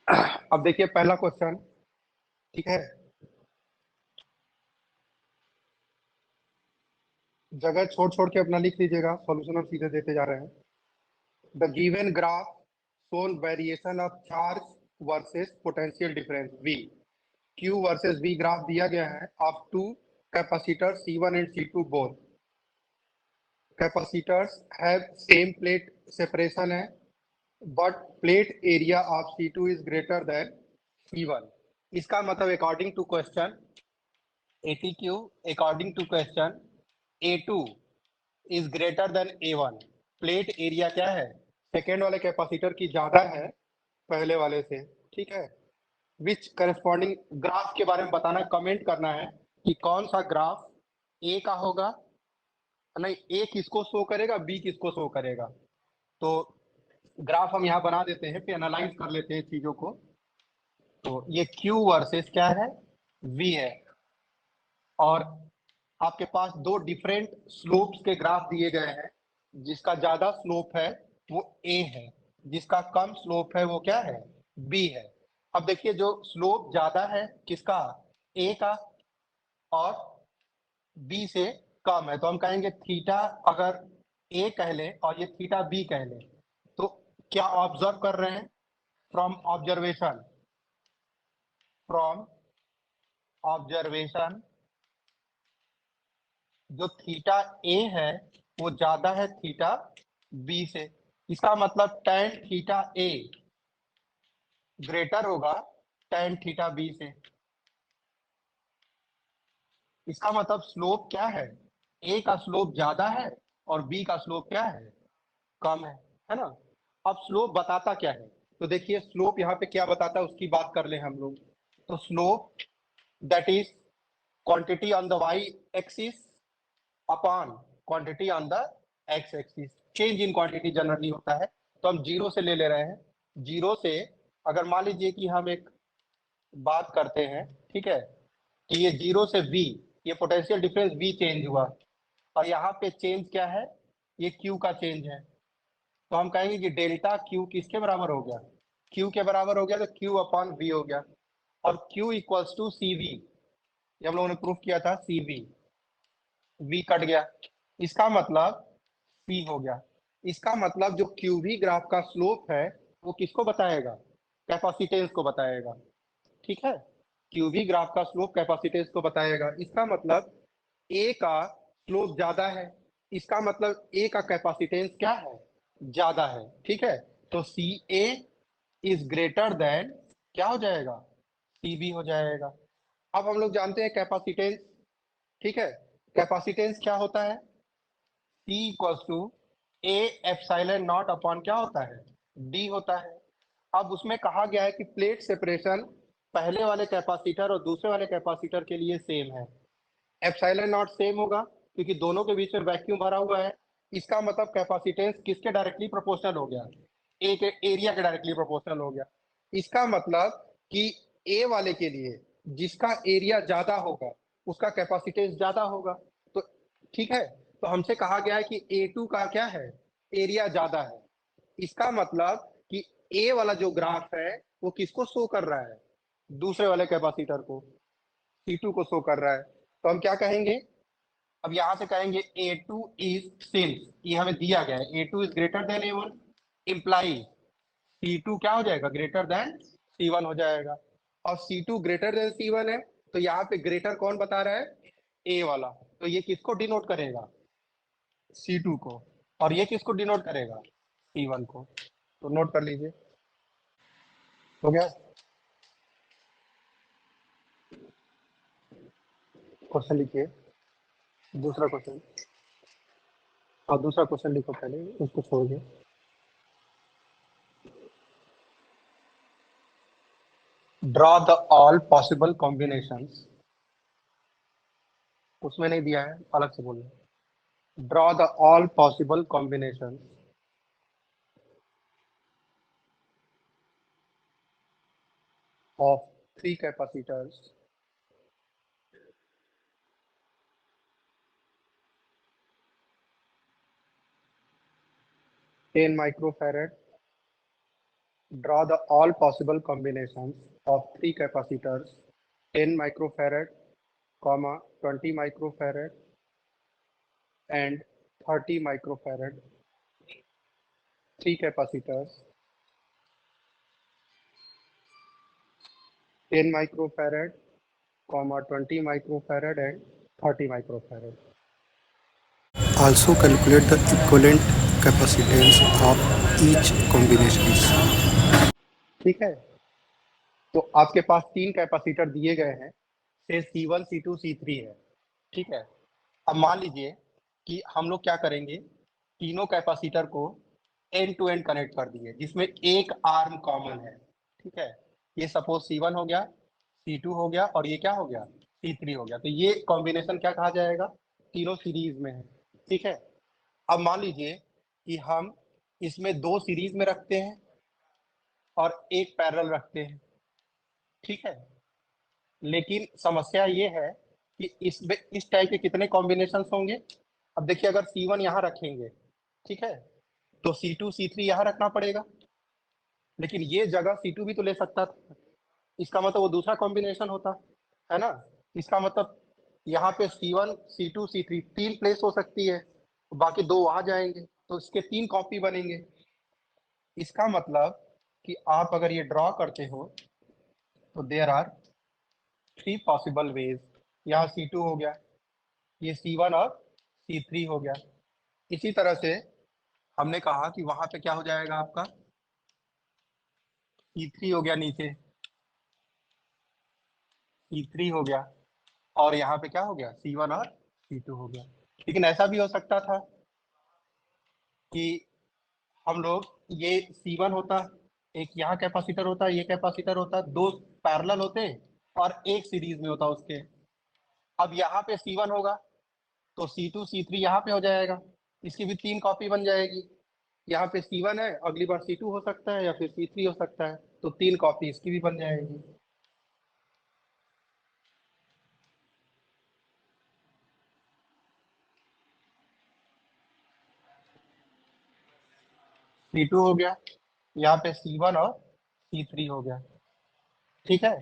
अब देखिए पहला क्वेश्चन, ठीक है। जगह छोड़ छोड़ के अपना लिख लीजिएगा, सॉल्यूशन हम सीधे देते जा रहे हैं। The given graph shown variation of charge versus potential difference V। Q versus V graph दिया गया है of two capacitor C1 and C2 both. Capacitors have same plate separation है, but plate area of C2 is greater than C1। इसका मतलब according to question ATQ, according to question A2 is greater than A1। Plate area क्या है, second वाले capacitor की ज्यादा है पहले वाले से, ठीक है। विच करस्पॉन्डिंग ग्राफ के बारे में बताना, कमेंट करना है कि कौन सा ग्राफ ए का होगा, नहीं ए किसको शो करेगा, बी किसको शो करेगा। तो ग्राफ हम यहाँ बना देते हैं, फिर एनालाइज कर लेते हैं चीजों को। तो ये Q वर्सेस क्या है, V है। और आपके पास दो डिफरेंट स्लोप्स के ग्राफ दिए गए हैं। जिसका ज्यादा स्लोप है वो A है, जिसका कम स्लोप है वो क्या है, B है। अब देखिए जो स्लोप ज्यादा है किसका, A का, और B से कम है, तो हम कहेंगे थीटा, अगर A कह ले और ये थीटा B कह ले, तो क्या ऑब्जर्व कर रहे हैं, फ्रॉम ऑब्जर्वेशन, फ्रॉम ऑब्जर्वेशन जो थीटा ए है वो ज्यादा है थीटा बी से। इसका मतलब tan थीटा ए ग्रेटर होगा tan थीटा बी से। इसका मतलब स्लोप क्या है, ए का स्लोप ज्यादा है और बी का स्लोप क्या है, कम है ना। अब स्लोप बताता क्या है, तो देखिए स्लोप यहाँ पे क्या बताता है उसकी बात कर ले हम लोग। तो slope that is quantity on the Y axis upon quantity on the X axis. Change in quantity generally होता है, तो हम जीरो से ले रहे हैं। जीरो से अगर मान लीजिए कि हम एक बात करते हैं, ठीक है, कि ये जीरो से V, ये पोटेंशियल डिफरेंस V चेंज हुआ, और यहाँ पे चेंज क्या है, ये Q का चेंज है। तो हम कहेंगे कि डेल्टा Q किसके बराबर हो गया, Q के बराबर हो गया, तो Q अपॉन V हो गया। और Q इक्वल्स टू CV, ये हम लोगों ने प्रूफ किया था, CV, V कट गया, इसका मतलब C हो गया। इसका मतलब जो QV ग्राफ का स्लोप है वो किसको बताएगा, कैपेसिटेंस को बताएगा, ठीक है। QV ग्राफ का स्लोप कैपेसिटेंस को बताएगा। इसका मतलब A का स्लोप ज्यादा है, इसका मतलब A का कैपेसिटेंस क्या है, ज्यादा है, ठीक है। तो CA इज ग्रेटर देन क्या हो जाएगा, CB हो जाएगा। अब हम लोग जानते हैं कैपेसिटेंस, ठीक है। कैपेसिटेंस क्या होता है, C equals to A epsilon naught upon क्या होता है, D होता है। अब उसमें कहा गया है कि प्लेट सेपरेशन पहले वाले कैपेसिटर और दूसरे वाले कैपेसिटर के लिए सेम है। एप्सिलॉन नॉट सेम होगा क्योंकि दोनों के बीच में वैक्यूम भरा हुआ है। इसका मतलब कैपेसिटेंस किसके डायरेक्टली प्रोपोर्शनल हो गया, ए के एरिया के डायरेक्टली प्रोपोर्शनल हो गया। इसका मतलब कि ए वाले के लिए जिसका एरिया ज्यादा होगा उसका कैपेसिटेंस ज्यादा होगा। तो ठीक है, तो हमसे कहा गया है कि A2 का क्या है, एरिया ज्यादा है। इसका मतलब कि ए वाला जो ग्राफ है वो किसको शो कर रहा है, दूसरे वाले कैपेसिटर को, C2 को शो कर रहा है। तो हम क्या कहेंगे, अब यहां से कहेंगे A2 इज, सिंस ये हमें दिया गया है A2 is greater than A1, imply C2 क्या हो जाएगा, ग्रेटर देन C1 हो जाएगा। और C2 ग्रेटर देन C1 है, तो यहाँ पे ग्रेटर कौन बता रहा है, ए वाला। तो ये किसको डिनोट करेगा, C2 को, और ये किसको डिनोट करेगा, C1 को। तो नोट कर लीजिए, हो गया। क्वेश्चन लिखिए, दूसरा क्वेश्चन। और दूसरा क्वेश्चन लिखो पहले, उसको छोड़िए। Draw the all possible combinations, उसमें नहीं दिया है, अलग से बोलना। Draw the all possible combinations of three capacitors ten microfarad, draw the all possible combinations of three capacitors 10 microfarad, 20 microfarad and 30 microfarad. Three capacitors 10 microfarad, 20 microfarad and 30 microfarad. Also calculate the equivalent capacitance of each combinations. ठीक है, तो आपके पास तीन capacitor दिए गए हैं, से C1, C2, C3 है। ठीक है, अब मान लीजिए कि हम लोग क्या करेंगे, तीनों कैपेसिटर को एंड टू एंड कनेक्ट कर दिए जिसमें एक आर्म कॉमन है। ठीक है, ये सपोज C1 हो गया, C2 हो गया और ये क्या हो गया, C3 हो गया। तो ये कॉम्बिनेशन क्या कहा जाएगा, तीनों सीरीज में है। ठीक है, अब मान लीजिए कि हम इसमें दो सीरीज में रखते हैं और एक पैरेलल रखते हैं। ठीक है, लेकिन समस्या ये है कि इस टाइप के कितने कॉम्बिनेशन होंगे। अब देखिए, अगर C1 यहाँ रखेंगे, ठीक है, तो C2 C3 यहाँ रखना पड़ेगा, लेकिन ये जगह C2 भी तो ले सकता था। इसका मतलब वो दूसरा कॉम्बिनेशन होता है ना। इसका मतलब यहाँ पे C1 C2 C3 तीन प्लेस हो सकती है, बाकी दो वहां जाएंगे, तो इसके तीन कॉपी बनेंगे। इसका मतलब कि आप अगर ये ड्रॉ करते हो तो there are three possible ways. यहाँ C2 हो गया, ये C1 और C3 हो गया। इसी तरह से हमने कहा कि वहां पे क्या हो जाएगा, आपका C3 हो गया, नीचे C3 हो गया, और यहाँ पे क्या हो गया, C1 और C2 हो गया। लेकिन ऐसा भी हो सकता था कि हम लोग ये C1 होता, एक यहाँ कैपेसिटर होता, ये कैपेसिटर होता, दो पैरेलल होते और एक सीरीज में होता उसके। अब यहाँ पे C1 होगा तो C2 C3 यहाँ पे हो जाएगा, इसकी भी तीन कॉपी बन जाएगी। यहाँ पे C1 है, अगली बार C2 हो सकता है या फिर C3 हो सकता है, तो तीन कॉपी इसकी भी बन जाएगी। C2 हो गया, यहाँ पे C1 और C3 हो गया। ठीक है,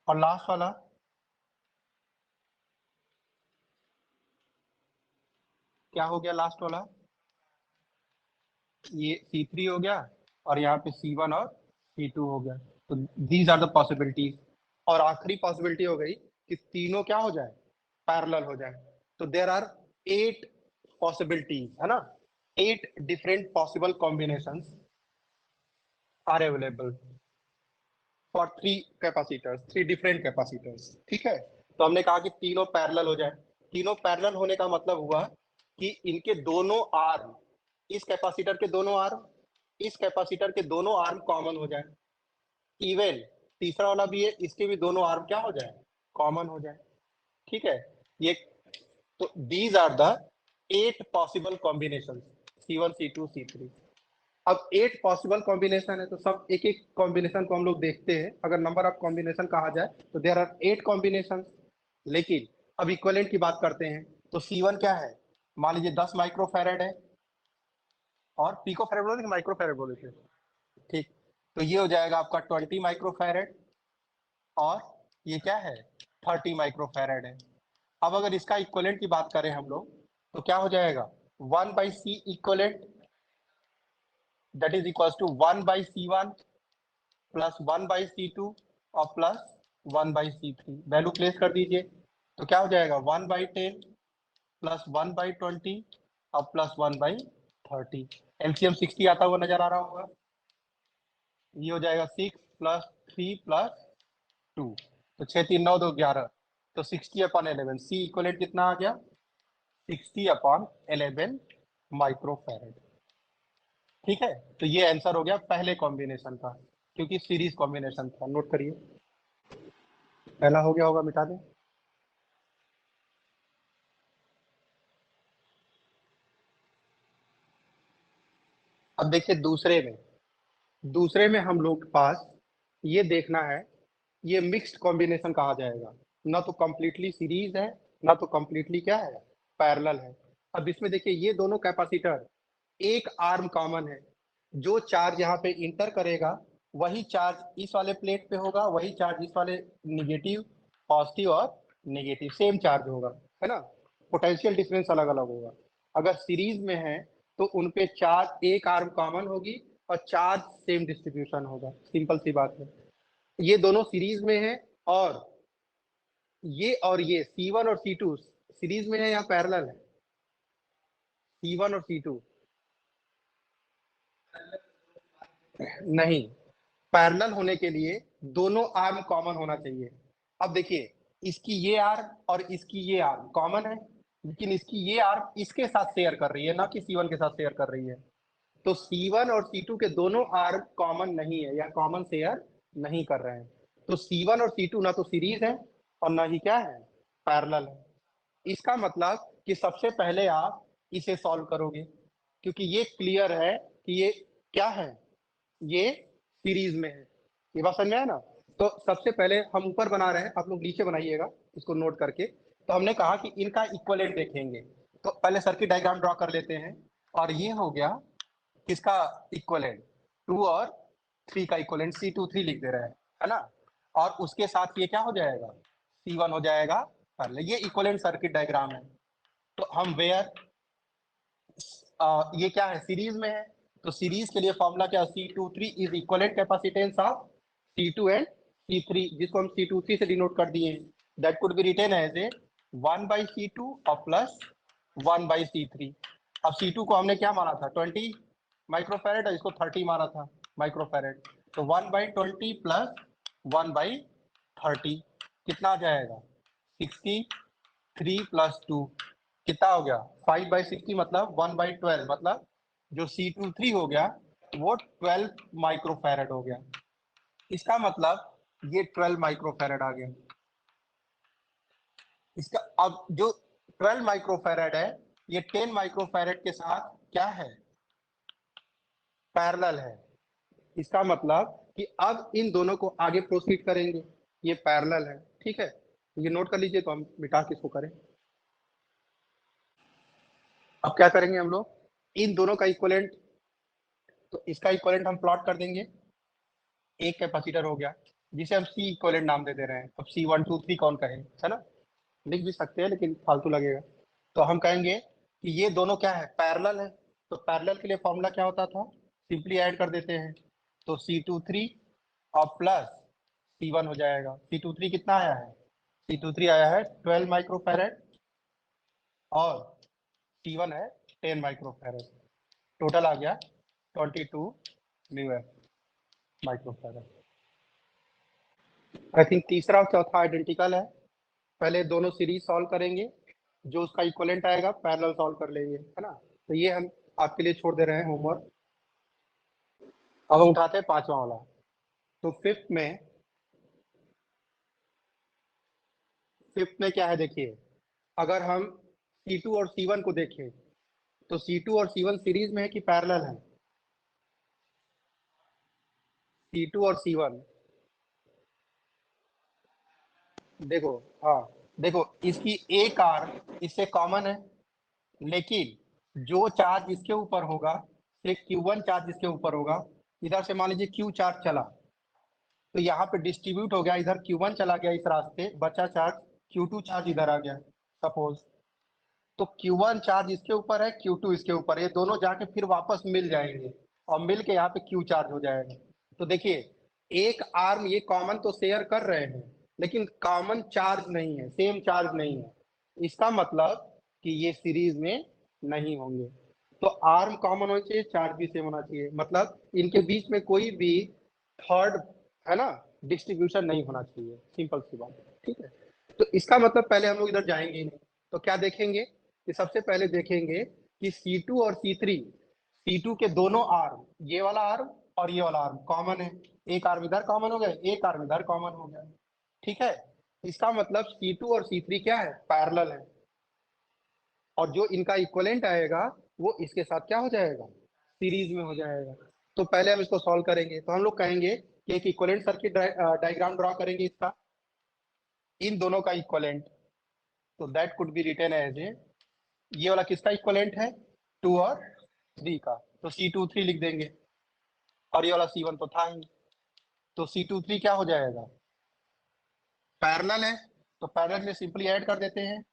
और लास्ट वाला क्या हो गया, लास्ट वाला ये C3 हो गया, और यहाँ पे C1 और C2 हो गया। तो दीज आर द पॉसिबिलिटीज। और आखिरी पॉसिबिलिटी हो गई कि तीनों क्या हो जाए, पैरेलल हो जाए। तो देर आर 8 पॉसिबिलिटीज, है ना, 8 different possible combinations are available for three different capacitors. ठीक है, तो हमने कहा कि तीनों पैरेलल हो जाए। तीनों पैरेलल होने का मतलब हुआ कि इनके दोनों आर्म, इस कैपेसिटर के दोनों आर्म, इस कैपेसिटर के दोनों आर्म कॉमन हो जाए। इवन तीसरा वाला भी है, इसके भी दोनों आर्म क्या हो जाए, कॉमन हो जाए। ठीक है, ये तो these are the 8 possible combination, C1 C2 C3। अब 8 पॉसिबल कॉम्बिनेशन है, तो सब एक एक कॉम्बिनेशन को हम लोग देखते हैं। अगर नंबर ऑफ कॉम्बिनेशन कहा जाए तो देर आर 8 कॉम्बिनेशन। लेकिन अब इक्विवेलेंट की बात करते हैं, तो C1 क्या है, मान लीजिए 10 माइक्रोफैरेड है, और पिको फैरेड बोले थे, माइक्रो फैरेड बोले थे। ठीक, तो ये हो जाएगा आपका 20 माइक्रोफैरेड, और ये क्या है, 30 माइक्रोफैरेड है। अब अगर इसका इक्विवेलेंट की बात करें हम लोग, तो क्या हो जाएगा, 1/C equivalent, that is equal to 1/C1 plus 1/C2 और प्लस 1/C3। वैल्यू प्लेस कर दीजिए, तो क्या हो जाएगा, 1/10 प्लस 1/20 और प्लस 1/30। एलसीएम 60 आता हुआ नजर आ रहा होगा। ये हो जाएगा 6 प्लस 3 प्लस 2, तो 6 3 9 2 11, तो 60/11। सी इक्वलेंट कितना आ गया, 60/11 माइक्रोफैरेड। ठीक है, तो ये आंसर हो गया पहले कॉम्बिनेशन का, क्योंकि सीरीज कॉम्बिनेशन था। नोट करिए, पहला हो गया होगा, मिटा दें। अब देखिए दूसरे में हम लोग के पास ये देखना है, ये मिक्स्ड कॉम्बिनेशन कहा जाएगा, ना तो कंप्लीटली सीरीज है, ना तो कंप्लीटली क्या है, पैरेलल है। अब इसमें देखिए, ये दोनों कैपेसिटर एक आर्म कॉमन है, जो चार्ज यहाँ पे इंटर करेगा वही चार्ज इस वाले प्लेट पे होगा, वही चार्ज इस वाले निगेटिव, पॉजिटिव और नेगेटिव सेम चार्ज होगा, है ना। पोटेंशियल डिफरेंस अलग अलग होगा। अगर सीरीज में है तो उनपे चार्ज एक आर्म कॉमन होगी और चार्ज सेम डिस्ट्रीब्यूशन होगा, सिंपल सी बात है। ये दोनों सीरीज में है और ये C1 और C2 सीरीज में है या पैरेलल है? C1 और C2 नहीं, पैरेलल होने के लिए दोनों आर्म कॉमन होना चाहिए। अब देखिए, इसकी ये आर्म और इसकी ये आर्म कॉमन है, लेकिन इसकी ये आर्म इसके साथ शेयर कर रही है, ना कि C1 के साथ शेयर कर रही है। तो C1 और C2 के दोनों आर्म कॉमन नहीं है या कॉमन शेयर नहीं कर रहे हैं। तो C1 और C2 ना तो सीरीज है और ना ही क्या है, पैरेलल है। इसका मतलब कि सबसे पहले आप इसे सॉल्व करोगे, क्योंकि ये क्लियर है कि ये क्या है, ये सीरीज में है। ये बात समझ में आया ना। तो सबसे पहले हम ऊपर बना रहे हैं, आप लोग नीचे बनाइएगा इसको नोट करके। तो हमने कहा कि इनका इक्वलेंट देखेंगे, तो पहले सर्किट डायग्राम ड्रॉ कर लेते हैं। और ये हो गया किसका इक्वलेंट, 2 और 3 का इक्वलेंट, C23 लिख दे रहे हैं, है ना। और उसके साथ ये क्या हो जाएगा, C1 हो जाएगा पहले। ये इक्वलेंट सर्किट डायग्राम है। तो हम वेयर ये क्या है, सीरीज में है, तो सीरीज के लिए फॉर्मूला क्या, C23 is equivalent capacitance of C2 and C3, जिसको हम C23 से डिनोट कर दिए हैं। That could be written as a 1/C2 और प्लस 1/C3। अब C2 को हमने क्या माना था, 20 माइक्रोफेरेड, और इसको 30 माना था माइक्रोफेरेड। तो 1/20 प्लस 1/30 कितना आ जाएगा, 63 प्लस 2 कितना हो गया, 5/60 मतलब 1/12, मतलब जो C23 हो गया वो 12 माइक्रोफेरेड हो गया। इसका मतलब ये 12 माइक्रोफेरेड आ गया। इसका अब जो 12 माइक्रोफेरेड है, ये 10 माइक्रोफेरेड के साथ क्या है, पैरेलल है। इसका मतलब कि अब इन दोनों को आगे प्रोसीड करेंगे, ये पैरेलल है, ठीक है। ये नोट कर लीजिए, तो हम मिटा के इसको करें। अब क्या करेंगे हम लोग, इन दोनों का इक्वलेंट, तो इसका इक्वलेंट हम प्लॉट कर देंगे। एक कैपेसिटर हो गया जिसे हम C इक्वलेंट नाम दे दे रहे हैं। अब C1 2 3 कौन कहे, है ना, लिख भी सकते हैं लेकिन फालतू लगेगा। तो हम कहेंगे कि ये दोनों क्या है, पैरेलल है। तो पैरेलल के लिए फॉर्मूला क्या होता था, सिंपली ऐड कर देते हैं। तो C23 और प्लस C1 हो जाएगा। C23 कितना आया है, C23 आया है 12 माइक्रोफेरेड और C1 है 10 माइक्रोफेरेड। टोटल आ गया 22 म्यू माइक्रोफेरेड। आई थिंक तीसरा और चौथा आइडेंटिकल है। पहले दोनों सीरीज सॉल्व करेंगे, जो उसका इक्वलेंट आएगा पैरेलल सॉल्व कर लेंगे, है ना। तो ये हम आपके लिए छोड़ दे रहे हैं होमवर्क। अब हम उठाते हैं पांचवा वाला। तो फिफ्थ में क्या है, देखिए, अगर हम C2 और C1 को देखें तो C2 और C1 सीरीज में है कि पैरेलल है, C2 और C1 देखो, हाँ देखो, इसकी एक आर्म इससे कॉमन है, लेकिन जो चार्ज इसके ऊपर होगा, एक Q1 चार्ज इसके ऊपर होगा, इधर से मान लीजिए Q चार्ज चला, तो यहाँ पे डिस्ट्रीब्यूट हो गया, इधर Q1 चला गया इस रास्ते, बचा चार्ज Q2 चार्ज इधर आ गया सपोज। तो Q1 चार्ज इसके ऊपर है, Q2 इसके ऊपर, ये दोनों जाके फिर वापस मिल जाएंगे और मिल के यहाँ पे Q चार्ज हो जाएगा। तो देखिए, एक आर्म ये कॉमन तो शेयर कर रहे हैं, लेकिन कॉमन चार्ज नहीं है, सेम चार्ज नहीं है। इसका मतलब कि ये सीरीज में नहीं होंगे। तो आर्म कॉमन होना चाहिए, चार्ज भी सेम होना चाहिए, मतलब इनके बीच में कोई भी थर्ड, है ना, डिस्ट्रीब्यूशन नहीं होना चाहिए, सिंपल सी बात है, ठीक है। तो इसका मतलब पहले हम लोग इधर जाएंगे ही नहीं। तो क्या देखेंगे कि सबसे पहले देखेंगे कि C2 और C3, C2 के दोनों आर्म, ये वाला आर्म और ये वाला आर्म कॉमन है। एक आर्म इधर कॉमन हो गया, एक आर्म इधर कॉमन हो गया, ठीक है। इसका मतलब C2 और C3 क्या है, पैरेलल है। और जो इनका इक्वलेंट आएगा वो इसके साथ क्या हो जाएगा, सीरीज में हो जाएगा। तो पहले हम इसको सॉल्व करेंगे। तो हम लोग कहेंगे कि एक इक्वलेंट सर्किट डायग्राम ड्रॉ करेंगे इसका, इन दोनों का इक्वलेंट। तो that could be written as a, ये वाला किसका इक्वलेंट है, 2 और 3 का, तो C23 लिख देंगे। और ये वाला C1 तो था ही, तो C23 क्या हो जाएगा, पैरेलल है, तो पैरेलल में सिंपली ऐड कर देते हैं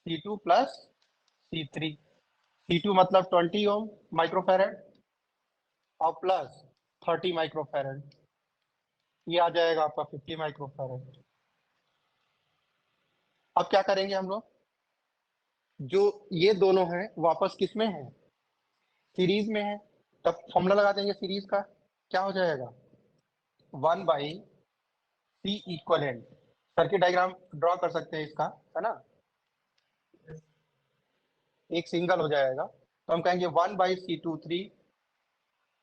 C2 प्लस C3। C2 मतलब 20 ओम माइक्रोफैरड और प्लस 30 माइक्रोफैरड, ये आ जाएगा आपका 50 माइक्रोफैरड। अब क्या करेंगे हम लोग, जो ये दोनों हैं वापस किस में है, सीरीज में है, तब फॉर्मूला लगा देंगे सीरीज का, क्या हो जाएगा 1/C equivalent. Circuit diagram draw कर सकते हैं इसका, है ना, एक सिंगल हो जाएगा, तो हम कहेंगे 1/C23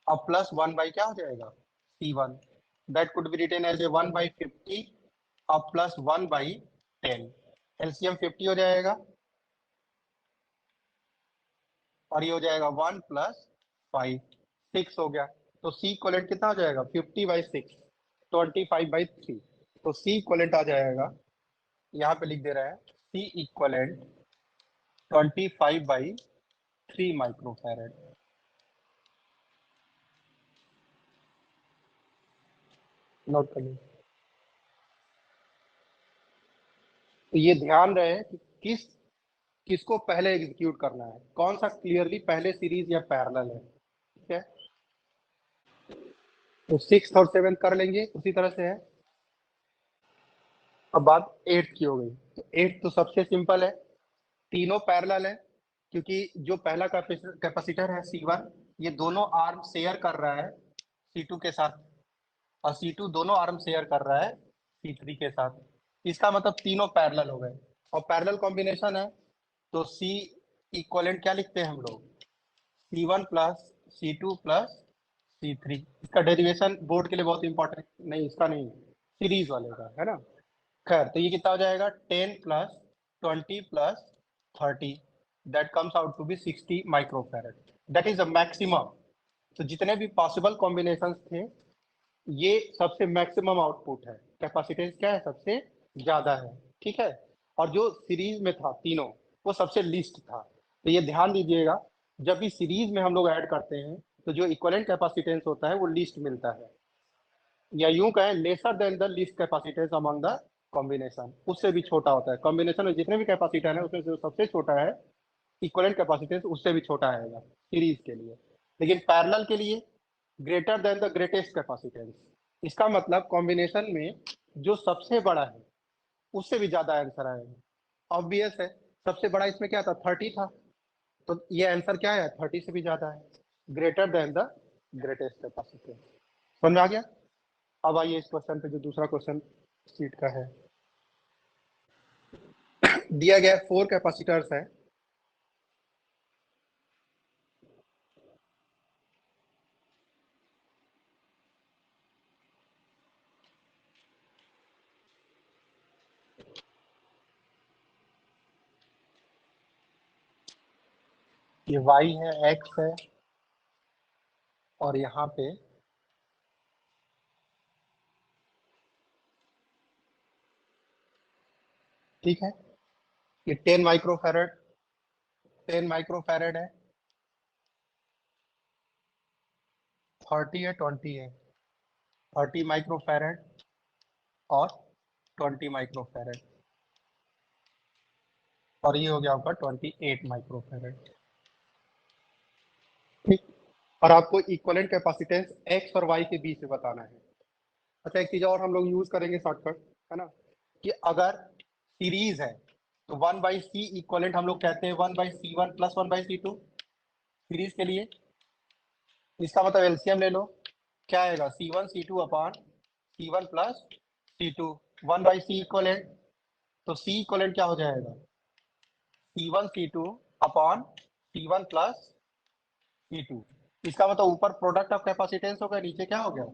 और प्लस 1 बाई क्या हो जाएगा C1, that could be written as a 1/50 और प्लस 1/10। एलसीएम 50 हो जाएगा और ये हो जाएगा 1 प्लस 5, 6 हो गया। तो सी इक्वलेंट कितना हो जाएगा 50/6, 25/3। तो सी इक्वलेंट आ जाएगा, यहाँ पे लिख दे रहा है सी इक्वलेंट 25/3 माइक्रोफैरड। नोट कर लीजिए। तो ये ध्यान रहे कि किसको पहले एग्जीक्यूट करना है, कौन सा क्लियरली पहले सीरीज या पैरेलल है, ठीक है। तो 6th और 7th कर लेंगे उसी तरह से है। अब बात 8th की हो गई, तो 8th तो सबसे सिंपल है, तीनों पैरेलल है, क्योंकि जो पहला कैपेसिटर है C1 ये दोनों आर्म शेयर कर रहा है C2 के साथ, और C2 दोनों आर्म शेयर कर रहा है C3 के साथ। इसका मतलब तीनों पैरेलल हो गए, और पैरेलल कॉम्बिनेशन है, तो C इक्वलेंट क्या लिखते हैं हम लोग, C1 plus C2 plus C3। इसका डेरिवेशन बोर्ड के लिए बहुत इंपॉर्टेंट, नहीं इसका नहीं, सीरीज वाले का है ना। खैर, तो ये कितना हो जाएगा 10 plus 20 plus 30, that comes out to be 60 microfarad, that is a maximum. तो जितने भी पॉसिबल कॉम्बिनेशंस थे, ये सबसे मैक्सिमम आउटपुट है, कैपेसिटेंस क्या है सबसे ज्यादा है, ठीक है। और जो सीरीज में था तीनों, वो सबसे लीस्ट था। तो ये ध्यान दीजिएगा, जब भी सीरीज में हम लोग ऐड करते हैं तो जो इक्वलेंट कैपेसिटेंस होता है वो लीस्ट मिलता है, या यूं कहें lesser than the least capacitance among the combination, उससे भी छोटा होता है। कॉम्बिनेशन में जितने भी कैपेसिटर है उसमें से जो सबसे छोटा है इक्वलेंट कैपेसिटेंस उससे भी छोटा आएगा सीरीज के लिए। लेकिन पैरेलल के लिए greater than the greatest capacitance, इसका मतलब कॉम्बिनेशन में जो सबसे बड़ा है उससे भी ज्यादा आंसर आएगा। ऑब्वियस है, सबसे बड़ा इसमें क्या था 30 था, तो ये आंसर क्या है 30 से भी ज्यादा है, greater than the greatest capacitance. समझ में आ गया। अब आइए इस क्वेश्चन पे, जो दूसरा क्वेश्चन सीट का है, दिया गया 4 कैपेसिटर्स है, ये y है, x है, और यहाँ पे ठीक है, ये 10 माइक्रोफैरड, 10 माइक्रोफैरड है, 30 है, 20 है, 30 माइक्रोफैरड और 20 माइक्रोफैरड, और ये हो गया आपका 28 माइक्रोफैरड, ठीक। और आपको इक्वलेंट कैपेसिटेंस x और y के बीच में बताना है। अच्छा, एक चीज और हम लोग यूज करेंगे शॉर्टकट, है ना, कि अगर सीरीज है तो 1/C इक्वलेंट हम लोग कहते हैं 1/C1 प्लस 1/C2 सीरीज के लिए। इसका मतलब एलसीएम ले लो, क्या आएगा C1 C2 upon C1 plus C2, 1/C equivalent, तो C इक्वलेंट क्या हो जाएगा C1 C2 upon C1 plus C2। इसका मतलब ऊपर प्रोडक्ट ऑफ कैपेसिटेंस हो गया, नीचे क्या हो गया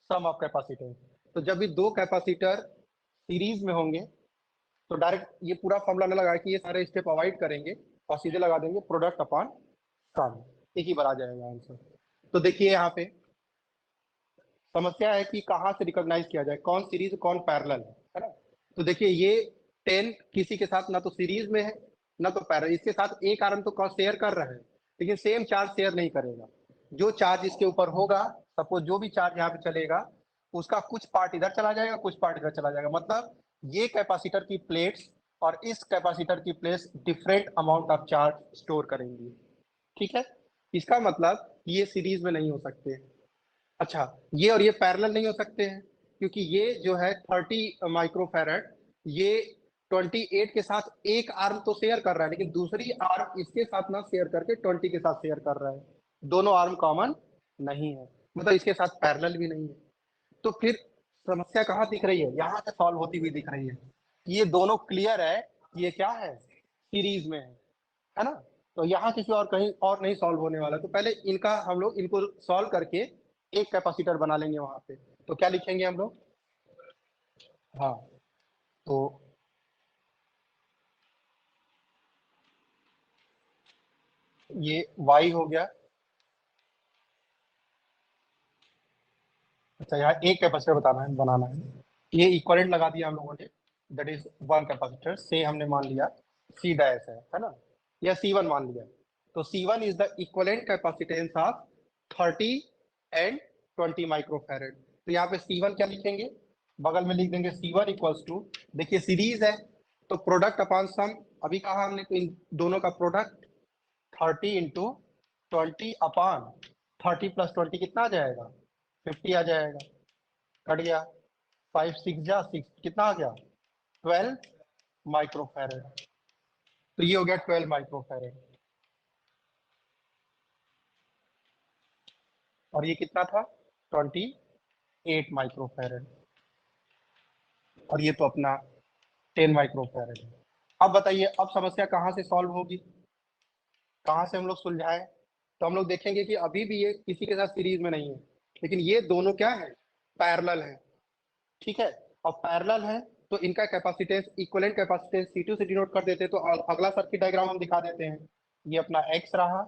सम ऑफ कैपेसिटेंस। तो जब भी दो कैपेसिटर सीरीज में होंगे तो डायरेक्ट ये पूरा फॉर्मूला न लगा कि ये सारे स्टेप अवॉइड करेंगे और सीधे लगा देंगे प्रोडक्ट अपॉन सम, एक ही बार आ जाएगा आंसर। तो देखिए यहाँ पे समस्या है कि कहाँ से रिकॉग्नाइज किया जाए कौन सीरीज कौन पैरेलल है ना। तो देखिए ये 10 किसी के साथ ना तो सीरीज में है ना तो पैरेलल, इसके साथ एक आर्म तो शेयर कर रहा है लेकिन सेम चार्ज शेयर नहीं करेगा। जो चार्ज इसके ऊपर होगा, सपोज जो भी चार्ज यहाँ पे चलेगा उसका कुछ पार्ट इधर चला जाएगा, कुछ पार्ट इधर चला जाएगा। मतलब ये कैपेसिटर की प्लेट्स और इस कैपेसिटर की plates different amount of charge store करेंगी। ठीक है, इसका मतलब ये सीरीज में नहीं हो सकते। अच्छा, ये और ये पैरेलल नहीं हो सकते हैं, क्योंकि ये जो है 30 माइक्रोफैरड, ये 28 के साथ एक आर्म तो शेयर कर रहा है, लेकिन दूसरी आर्म इसके साथ ना शेयर करके 20 के साथ शेयर कर रहा है। दोनों आर्म कॉमन नहीं है, मतलब इसके साथ पैरेलल भी नहीं है। तो फिर समस्या कहाँ दिख रही है? यहाँ से सॉल्व होती हुई दिख रही है। ये दोनों क्लियर है, ये क्या है, सीरीज में है ना। तो यहाँ किसी और कहीं और नहीं सॉल्व होने वाला, तो पहले इनका हम लोग इनको सॉल्व करके एक कैपेसिटर बना लेंगे वहां पे। तो क्या लिखेंगे हम लोग? हाँ, तो ये y हो गया। अच्छा, यहाँ एक कैपेसिटर बनाना है। ये इक्विवेलेंट लगा दिया हम लोगों ने, दैट इज वन कैपेसिटर से हमने मान लिया C डैश है ना, या C1 मान लिया। तो C1 is the equivalent capacitance of 30 and 20 microfarad. तो यहाँ पे C1 क्या लिखेंगे? बगल में लिख देंगे C1 इक्वल्स टू, देखिए सीरीज है तो प्रोडक्ट अपॉन सम, अभी कहा हमने तो इन दोनों का प्रोडक्ट 30 इंटू 20 अपॉन 30 प्लस 20 कितना आ जाएगा? 50 आ जाएगा। कट गया, 5 6 जा 6 कितना आ गया? 12 माइक्रोफैरड। तो ये हो गया 12 माइक्रोफैरड। और ये कितना था? 28 माइक्रोफैरड। और ये तो अपना 10 माइक्रोफैरड है। अब बताइए, अब समस्या कहाँ से सॉल्व होगी, कहाँ से हम लोग सुलझाएं? तो हम लोग देखेंगे कि अभी भी ये किसी के साथ सीरीज में नहीं है, लेकिन ये दोनों क्या है, पैरेलल है। ठीक है, और पैरेलल है तो इनका कैपेसिटेंस, इक्विवेलेंट कैपेसिटेंस C2 से डिनोट कर देते हैं। तो अगला सर्किट डायग्राम हम दिखा देते हैं। ये अपना X रहा,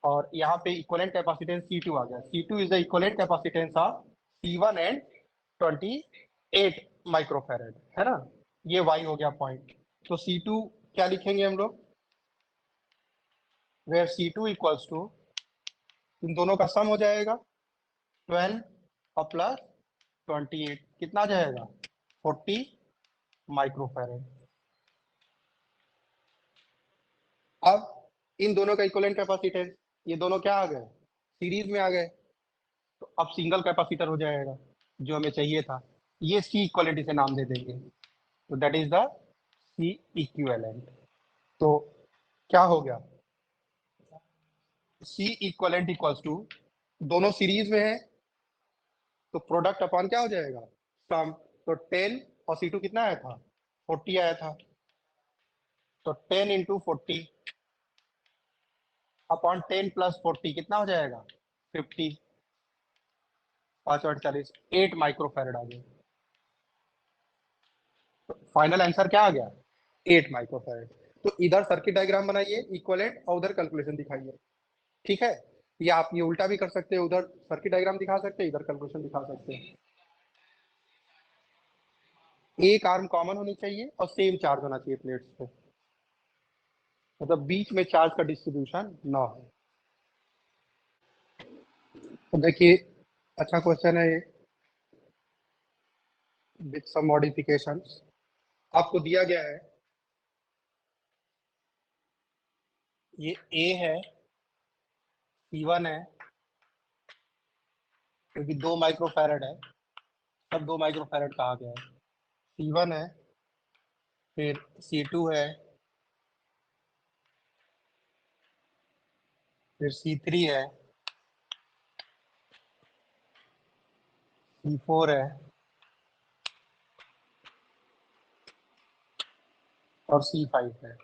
और यहाँ पे इक्विवेलेंट कैपेसिटेंस C2 आ गया। C2 is the equivalent capacitance of C1 and 28 microfarad, है ना। ये Y हो गया पॉइंट। तो C2 क्या लिखेंगे हम लोग? वेयर C2 इक्वल्स टू, इन दोनों का सम हो जाएगा 12 और प्लस 28 कितना आ जाएगा? 40 माइक्रोफैरड। अब इन दोनों का इक्विवेलेंट कैपेसिटेंस, ये दोनों क्या आ गए, सीरीज में आ गए। तो अब सिंगल कैपेसिटर हो जाएगा, जो हमें चाहिए था। ये सी इक्विवेलेंट इसे नाम दे देंगे, तो that is the C equivalent. तो क्या हो गया, सी इक्विवेलेंट इक्वल्स टू, दोनों सीरीज में है तो प्रोडक्ट अपॉन क्या हो जाएगा, सम। तो 10 और C2 कितना आया था? 40 आया था। तो 10 इंटू 40 अपॉन 10 प्लस 40 कितना हो जाएगा? 50, 5 और 48, 8 माइक्रोफैरड आ गया। तो फाइनल आंसर क्या आ गया? 8 माइक्रोफैरड। तो इधर सर्किट डायग्राम बनाइए इक्विवेलेंट, और उधर कैलकुलेशन दिखाइए। ठीक है, या आप ये उल्टा भी कर सकते हैं, उधर सर्किट डायग्राम दिखा सकते हैं, इधर कैलकुलेशन दिखा सकते हैं। एक आर्म कॉमन होनी चाहिए और सेम चार्ज होना चाहिए प्लेट्स पे, मतलब बीच में चार्ज का डिस्ट्रीब्यूशन ना हो। तो देखिए, अच्छा क्वेश्चन है ये, विथ सम मॉडिफिकेशंस। आपको दिया गया है, ये ए है, C1 है, क्योंकि 2 माइक्रोफैरड है, सब 2 माइक्रोफैरड कहा गया है। C1 है, फिर C2 है, फिर C3 है, C4 है, और C5 है।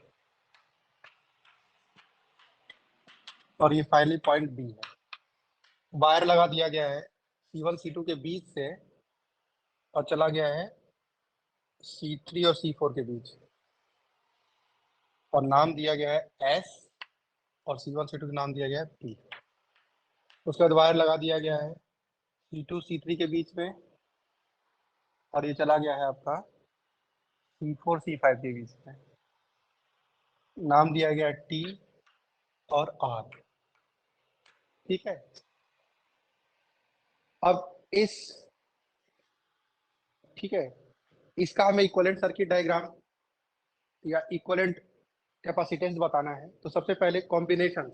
और ये फाइनली पॉइंट बी है। वायर लगा दिया गया है C1 C2 के बीच से, और चला गया है C3 और C4 के बीच, और नाम दिया गया है S, और C1 C2 का नाम दिया गया है P। उसके बाद वायर लगा दिया गया है C2 C3 के बीच में, और ये चला गया है आपका C4 C5 के बीच में। नाम दिया गया है T और R। ठीक है, अब इस, ठीक है, इसका हमें इक्विवेलेंट सर्किट डायग्राम या इक्विवेलेंट कैपेसिटेंस बताना है। तो सबसे पहले कॉम्बिनेशन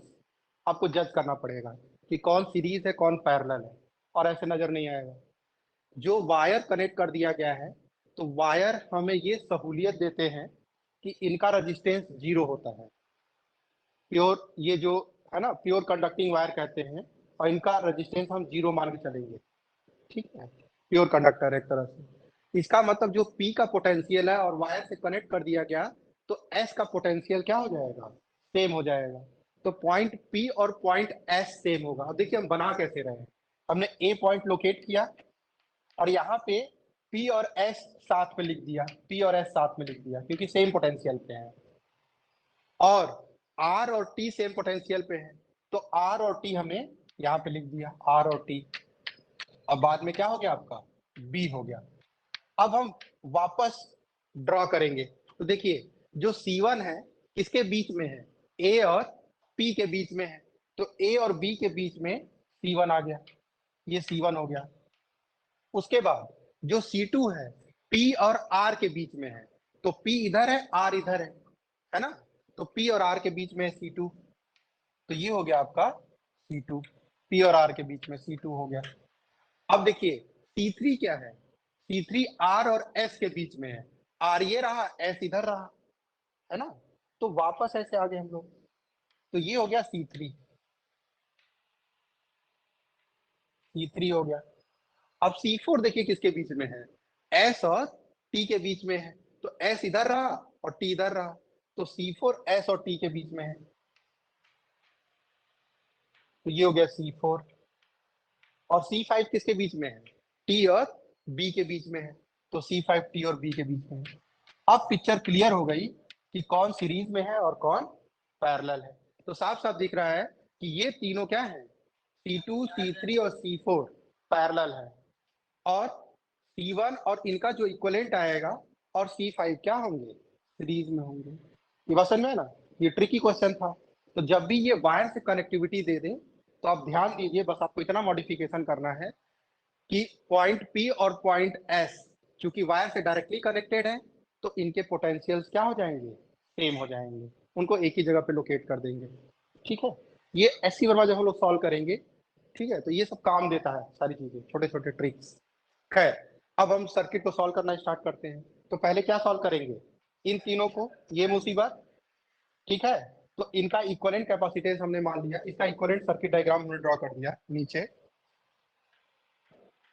आपको जज करना पड़ेगा कि कौन सीरीज है कौन पैरेलल है, और ऐसे नजर नहीं आएगा। जो वायर कनेक्ट कर दिया गया है, तो वायर हमें ये सहूलियत देते हैं कि इनका रेजिस्टेंस जीरो होता है। प्योर, ये जो है ना, प्योर कंडक्टिंग वायर कहते हैं, और इनका रेजिस्टेंस हम जीरो मान के चलेंगे, ठीक है, प्योर कंडक्टर एक तरह से। इसका मतलब जो पी का पोटेंशियल है और वायर से कनेक्ट कर दिया गया, तो एस का पोटेंशियल क्या हो जाएगा, सेम हो जाएगा। तो पॉइंट पी और पॉइंट एस सेम होगा। अब देखिए हम बना कैसे रहे हैं, हमने ए पॉइंट लोकेट किया और यहाँ पे पी और एस साथ में लिख दिया, पी और एस साथ में लिख दिया क्योंकि सेम पोटेंशियल पे है, और आर और टी सेम पोटेंशियल पे है, तो आर और टी हमने यहाँ पे लिख दिया, आर और टी। अब बाद में क्या हो गया आपका, बी हो गया। अब हम वापस ड्रॉ करेंगे, तो देखिए जो C1 है किसके बीच में है, ए और पी के बीच में है, तो ए और बी के बीच में C1 आ गया, ये C1 हो गया। उसके बाद जो C2 है P और R के बीच में है, तो P इधर है R इधर है ना, तो P और R के बीच में है C2, तो ये हो गया आपका C2, P और R के बीच में C2 हो गया। अब देखिए C3 क्या है, C3 R और S के बीच में है, R ये रहा S इधर रहा, है ना, तो वापस ऐसे आ गए हम लोग, तो ये हो गया C3, C3 हो गया। अब C4 देखिए किसके बीच में है, S और T के बीच में है, तो S इधर रहा और T इधर रहा, तो C4 S और T के बीच में है, तो ये हो गया C4। और C5 किसके बीच में है, T और B के बीच में है, तो C5 T और B के बीच में है। अब पिक्चर क्लियर हो गई कि कौन सीरीज में है और कौन पैरेलल है। तो साफ साफ दिख रहा है कि ये तीनों क्या है, C2, C3 और C4 पैरेलल है, और C1 और इनका जो इक्विवेलेंट आएगा और C5 क्या होंगे, सीरीज में होंगे। ये बात समझ में है ना, ये ट्रिकी क्वेश्चन था। तो जब भी ये वायर से कनेक्टिविटी दे दे, तो आप ध्यान दीजिए, बस आपको इतना मॉडिफिकेशन करना है कि पॉइंट P और पॉइंट S क्योंकि वायर से डायरेक्टली कनेक्टेड है, तो इनके पोटेंशियल्स क्या हो जाएंगे, सेम हो जाएंगे, उनको एक ही जगह पे लोकेट कर देंगे, ठीक है। ये SC वर्मा जब हम लोग सॉल्व करेंगे, ठीक है, तो ये सब काम देता है, सारी चीजें छोटे छोटे ट्रिक्स। खैर, अब हम सर्किट को सॉल्व करना स्टार्ट करते हैं। तो पहले क्या सॉल्व करेंगे, इन तीनों को, ये मुसीबत, ठीक है, तो इनका इक्विवेलेंट कैपेसिटेंस हमने मान लिया, इसका इक्विवेलेंट सर्किट डायग्राम हमने ड्रॉ कर दिया नीचे,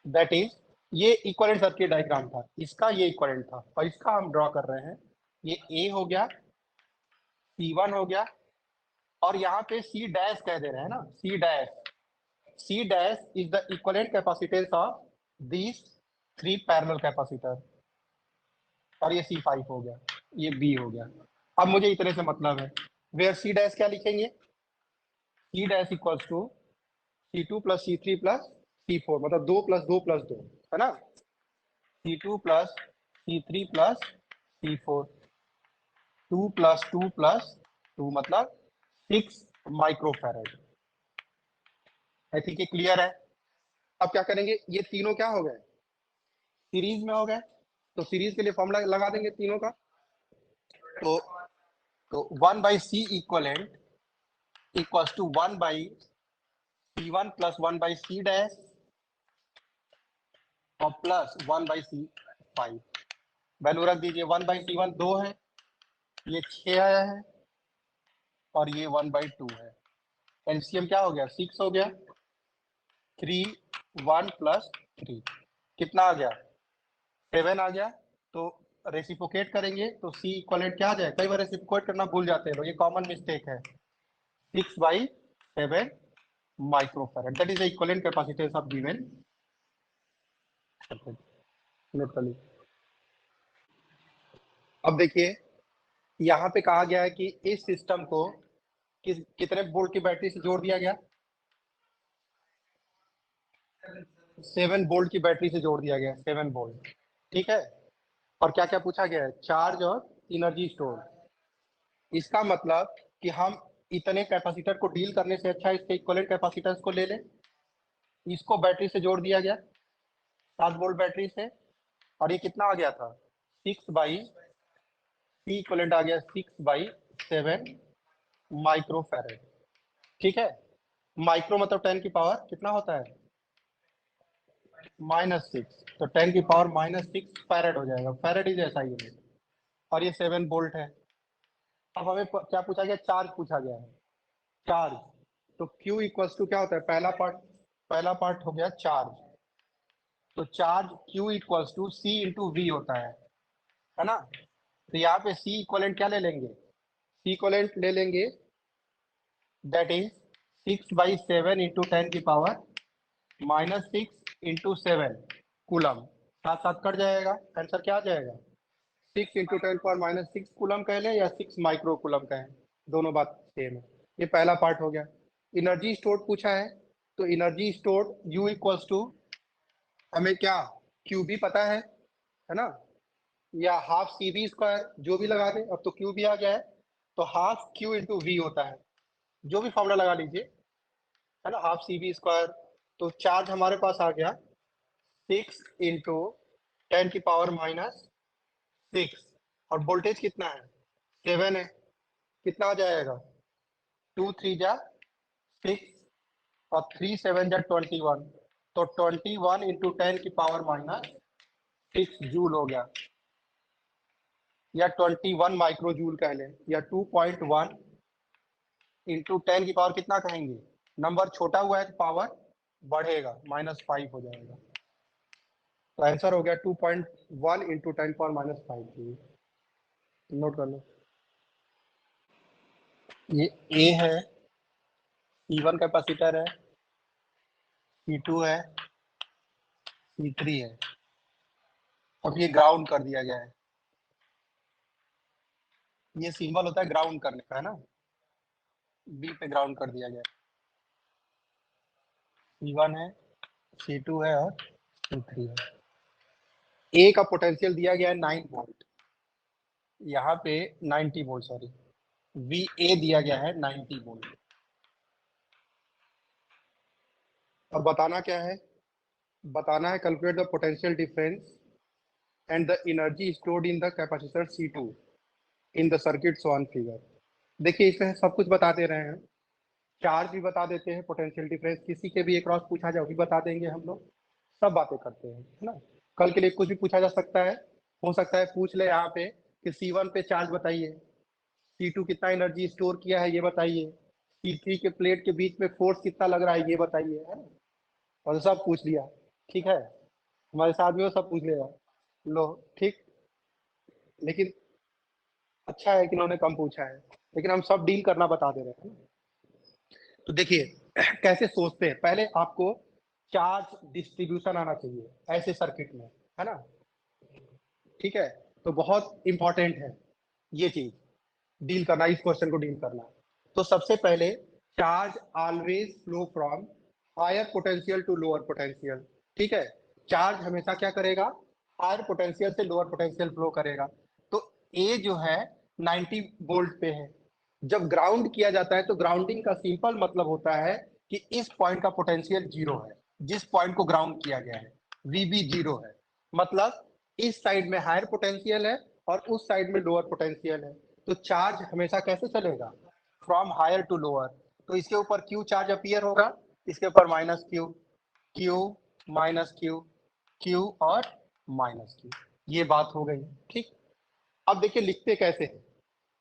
दैट इज ये इक्विवेलेंट सर्किट डायग्राम था, इसका ये इक्विवेलेंट था, और इसका हम ड्रॉ कर रहे हैं। ये ए हो गया, C1 हो गया, और यहाँ पे C डैश कह दे रहे हैं ना, C dash is the equivalent capacitance of this three parallel capacitor, और ये C5 हो गया, ये B हो गया। अब मुझे इतने से मतलब है, वेयर C डैश क्या लिखेंगे, C dash equals to C2 plus C3 plus C4, मतलब 2 प्लस 2 प्लस 2, है ना, C2 plus C3 plus C4, 2 plus 2 plus 2 मतलब 6 माइक्रोफैरड। आई थिंक ये क्लियर है। अब क्या करेंगे, ये तीनों क्या हो गए, सीरीज में हो गए, तो सीरीज के लिए फॉर्मूला लगा देंगे तीनों का। तो 1/C equivalent equals to 1/C1 plus 1/C dash और प्लस 1/C5। वैल्यू रख दीजिए, 1/C1 2 है, ये 6 आया है, और ये 1/2 है। एलसीएम क्या हो गया, 6 हो गया, 3 1 प्लस 3 कितना आ गया, 7 आ गया। तो रेसिप्रोकेट करेंगे तो C इक्वलेंट क्या आ जाए, कई बार रेसिप्रोकेट करना भूल जाते हैं लोग, ये कॉमन मिस्टेक है। 6/7 microfarad, that is the equivalent capacitance of given circuit. अब देखिए यहाँ पे कहा गया है कि इस सिस्टम को कितने वोल्ट की बैटरी से जोड़ दिया गया, 7 वोल्ट की बैटरी से जोड़ दिया गया, 7 वोल्ट, ठीक है। और क्या क्या पूछा गया है, चार्ज और एनर्जी स्टोर। इसका मतलब कि हम इतने कैपेसिटर को डील करने से अच्छा इसके इक्विवेलेंट कैपेसिटेंस को ले लें, इसको बैटरी से जोड़ दिया गया 7 वोल्ट बैटरी से, और ये कितना आ गया था 6/C इक्विवेलेंट आ गया 6/7 माइक्रोफैरेड। ठीक है, माइक्रो मतलब 10 की पावर कितना होता है -6, तो 10 की पावर -6 फैरेड हो जाएगा। फैरेड इज ऐसा यूनिट, और ये 7 वोल्ट है। अब हमें क्या पूछा गया, चार्ज पूछा गया है, चार्ज। तो Q इक्वल्स टू क्या होता है, पहला पार्ट हो गया चार्ज, तो charge Q equals to C into V होता है ना। तो यहाँ पे C इक्वलेंट क्या ले लेंगे, C इक्वलेंट ले लेंगे, दैट इज 6/7 इंटू 10 की पावर -6 इंटू 7 कूलम, साथ साथ कट जाएगा, आंसर क्या आ जाएगा 6 इंटू 10 पावर -6 कूलम कह लें या 6 माइक्रो कूलम कहें, दोनों बात सेम है। ये पहला पार्ट हो गया। एनर्जी स्टोर्ड पूछा है, तो energy stored U equals to हमें क्या क्यू भी पता है ना, या हाफ CV² जो भी लगा दें, अब तो क्यू भी आ गया है, तो हाफ Q इंटू वी होता है, जो भी फॉर्मूला लगा लीजिए, है ना, हाफ CV²। तो चार्ज हमारे पास आ गया 6 इंटू 10 की पावर -6, और वोल्टेज कितना है 7 है, कितना आ जाएगा 2 3 जा 6 और 3 7 जा 21, तो 21 इंटू 10 की पावर -6 जूल हो गया, या 21 माइक्रो जूल कह लें, या 2.1 इंटू 10 की पावर कितना कहेंगे, नंबर छोटा हुआ है तो पावर बढ़ेगा, -5 हो जाएगा। तो आंसर हो गया 2.1 इंटू 10 पावर -5। नोट कर लो, ये ए है, C1 कैपेसिटर है, C2 है, C3 है, अब ये ग्राउंड कर दिया गया है। ये सिंबल होता है ग्राउंड करने का, है ना, बी पे ग्राउंड कर दिया गया है। C1 है, C2 है और C3 है। ए का पोटेंशियल दिया गया है 9 वोल्ट, यहाँ पे 90 वोल्ट, सॉरी, VA दिया गया है 90 वोल्ट। और बताना क्या है, बताना है calculate the potential difference and the energy stored in the capacitor C2 in the circuit shown figure. देखिए इसमें सब कुछ बता दे रहे हैं, चार्ज भी बता देते हैं, पोटेंशियल डिफरेंस किसी के भी एक क्रॉस पूछा जाए भी बता देंगे हम लोग, सब बातें करते हैं, है ना। कल के लिए कुछ भी पूछा जा सकता है, हो सकता है पूछ ले यहाँ पे कि C1 पे चार्ज बताइए, C2 कितना एनर्जी स्टोर किया है ये बताइए, C3 के प्लेट के बीच में फोर्स कितना लग रहा है ये बताइए, है ना, और सब पूछ लिया। ठीक है, हमारे साथ भी वो सब पूछ लेगा, लो ठीक। लेकिन अच्छा है कि उन्होंने कम पूछा है, लेकिन हम सब डील करना बता दे रहे हैं। तो देखिए कैसे सोचते हैं, पहले आपको चार्ज डिस्ट्रीब्यूशन आना चाहिए ऐसे सर्किट में, है ना। ठीक है, तो बहुत इंपॉर्टेंट है ये चीज डील करना, इस क्वेश्चन को डील करना। तो सबसे पहले charge always flow from higher potential to lower potential. ठीक है, चार्ज हमेशा क्या करेगा, हायर पोटेंशियल से लोअर पोटेंशियल फ्लो करेगा। तो ए जो है 90 वोल्ट पे है, जब ग्राउंड किया जाता है तो ग्राउंडिंग का सिंपल मतलब होता है कि इस पॉइंट का पोटेंशियल 0 है, जिस पॉइंट को ग्राउंड किया गया है VB 0 है, मतलब इस साइड में हायर पोटेंशियल है और उस साइड में लोअर पोटेंशियल है। तो चार्ज हमेशा कैसे चलेगा, फ्रॉम हायर टू लोअर। तो इसके ऊपर Q चार्ज अपीयर होगा, इसके ऊपर -Q, Q -Q, Q और -Q, ये बात हो गई। ठीक, अब देखिए लिखते कैसे हैं।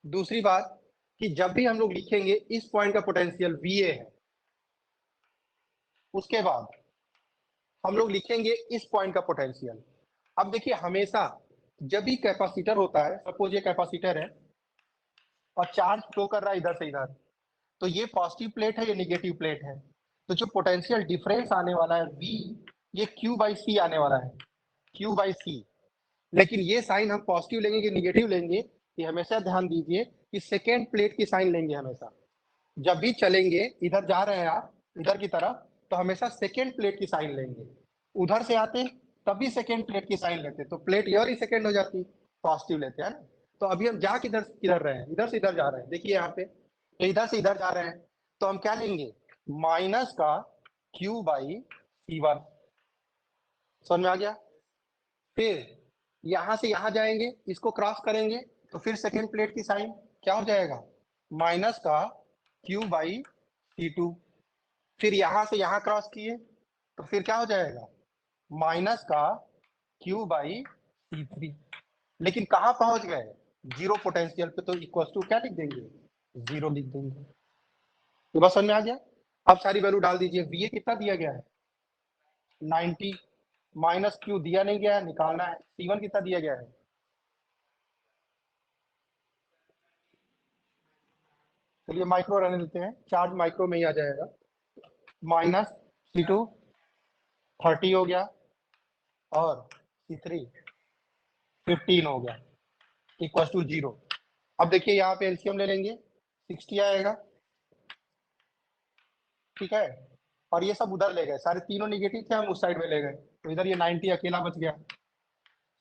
दूसरी बात कि जब भी हम लोग लिखेंगे इस पॉइंट का पोटेंशियल VA है, उसके बाद हम लोग लिखेंगे इस पॉइंट का पोटेंशियल। अब देखिए हमेशा जब भी कैपेसिटर होता है, सपोज ये कैपेसिटर है और चार्ज फ्लो कर रहा है इधर से इधर, तो ये पॉजिटिव प्लेट है, ये निगेटिव प्लेट है, तो जो पोटेंशियल डिफरेंस आने वाला है V, ये Q/C आने वाला है, Q/C। लेकिन ये साइन हम पॉजिटिव लेंगे कि निगेटिव लेंगे, ये हमेशा ध्यान दीजिए कि सेकेंड प्लेट की साइन लेंगे हमेशा। जब भी चलेंगे, इधर जा रहे हैं आप इधर की तरफ, तो हमेशा सेकेंड प्लेट की साइन लेंगे। उधर से आते तब भी सेकेंड प्लेट की साइन लेते, तो प्लेट ये ही सेकेंड हो जाती, पॉजिटिव लेते हैं ना। तो अभी हम जा किधर किधर रहे हैं, इधर से इधर जा रहे हैं, देखिए यहाँ पे, तो इधर से इधर जा रहे हैं, तो हम क्या लेंगे, माइनस का Q/C C1। समझ में आ गया? फिर यहां से यहां जाएंगे, इसको क्रॉस करेंगे, तो फिर सेकेंड प्लेट की साइन क्या हो जाएगा, माइनस का Q/C2। फिर यहां से यहां क्रॉस किए तो फिर क्या हो जाएगा, माइनस का Q/C3। लेकिन कहां पहुंच गए, जीरो पोटेंशियल पे, तो इक्वल टू क्या लिख देंगे, जीरो लिख देंगे। तो बस समझ में आ गया। अब सारी वैल्यू डाल दीजिए। VA कितना दिया गया है 90, माइनस Q दिया नहीं गया है, निकालना है। C1 कितना दिया गया है, चलिए माइक्रो रहने देते हैं, चार्ज माइक्रो में ही आ जाएगा। माइनस C2 30 हो गया और C3 15 हो गया, इक्वल टू 0। अब देखिए यहाँ पे एलसीएम ले लेंगे, 60 आएगा, ठीक है। और ये सब उधर ले गए, सारे तीनों निगेटिव थे, हम उस साइड में ले गए, तो इधर ये 90 अकेला बच गया।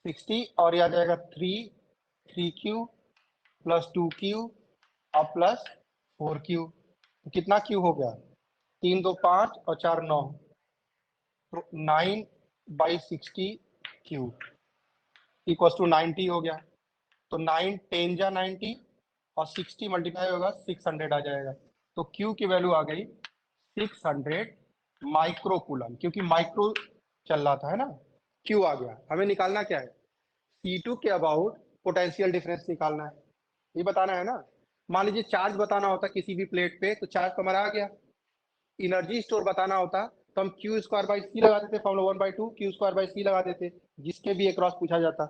60 और ये आ जाएगा 3Q प्लस 2Q और प्लस 4Q। तो कितना Q हो गया, 3 2 5 और 4 9, तो 9/60Q इक्वल टू 90 हो गया। तो 9 10 जा 90 और 60 मल्टीप्लाई होगा 600 आ जाएगा। तो Q की वैल्यू आ गई 600 माइक्रो कूलम, क्योंकि माइक्रो चल रहा था, है ना। Q आ गया। हमें निकालना क्या है, C2 के अबाउट पोटेंशियल डिफरेंस निकालना है, ये बताना है ना। मान लीजिए चार्ज बताना होता किसी भी प्लेट पे, तो चार्ज तो हमारा आ गया। एनर्जी स्टोर बताना होता तो हम Q²/C लगा देते, फॉर्मूला 1/2 Q²/C लगा देते, जिसके भी अक्रॉस पूछा जाता,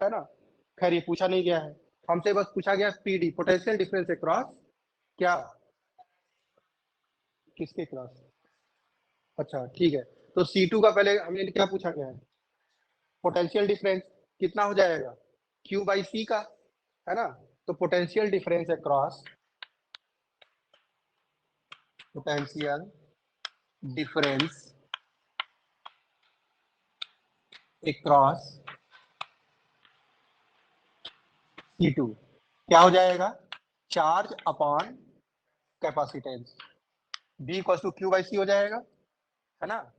है ना। खैर ये पूछा नहीं गया है, हमसे बस पूछा गया PD, पोटेंशियल डिफरेंस अक्रॉस क्या, किसके क्रॉस। अच्छा ठीक है, तो C2 का पहले हमें क्या पूछा गया है, पोटेंशियल डिफरेंस कितना हो जाएगा Q/C का, है ना। तो potential difference across, potential difference across C2 क्या हो जाएगा, charge upon capacitance, B equal to Q/C हो जाएगा, है ना।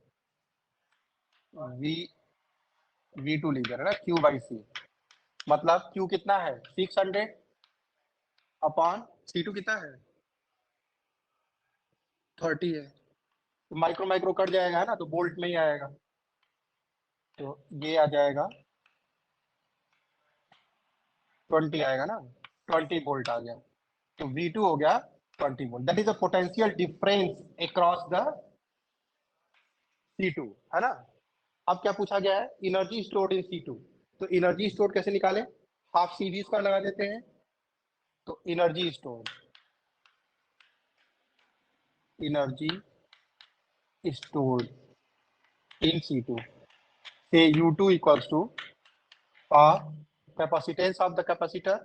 V2 लिख दे रहा है ना, Q/C, मतलब Q कितना है 600 अपॉन C2 कितना है 30 है। तो माइक्रो माइक्रो कट जाएगा, है ना, तो बोल्ट में ही आएगा, तो ये आ जाएगा 20 आएगा ना, 20 वोल्ट आ गया। तो V2 हो गया 20 volt, that is the potential difference across the C2, है ना। अब क्या पूछा गया है, एनर्जी स्टोर्ड इन C2। तो एनर्जी स्टोर्ड कैसे निकाले, हाफ CV² लगा देते हैं, तो energy stored, energy stored in C2 से U2 equals to capacitance of the capacitor,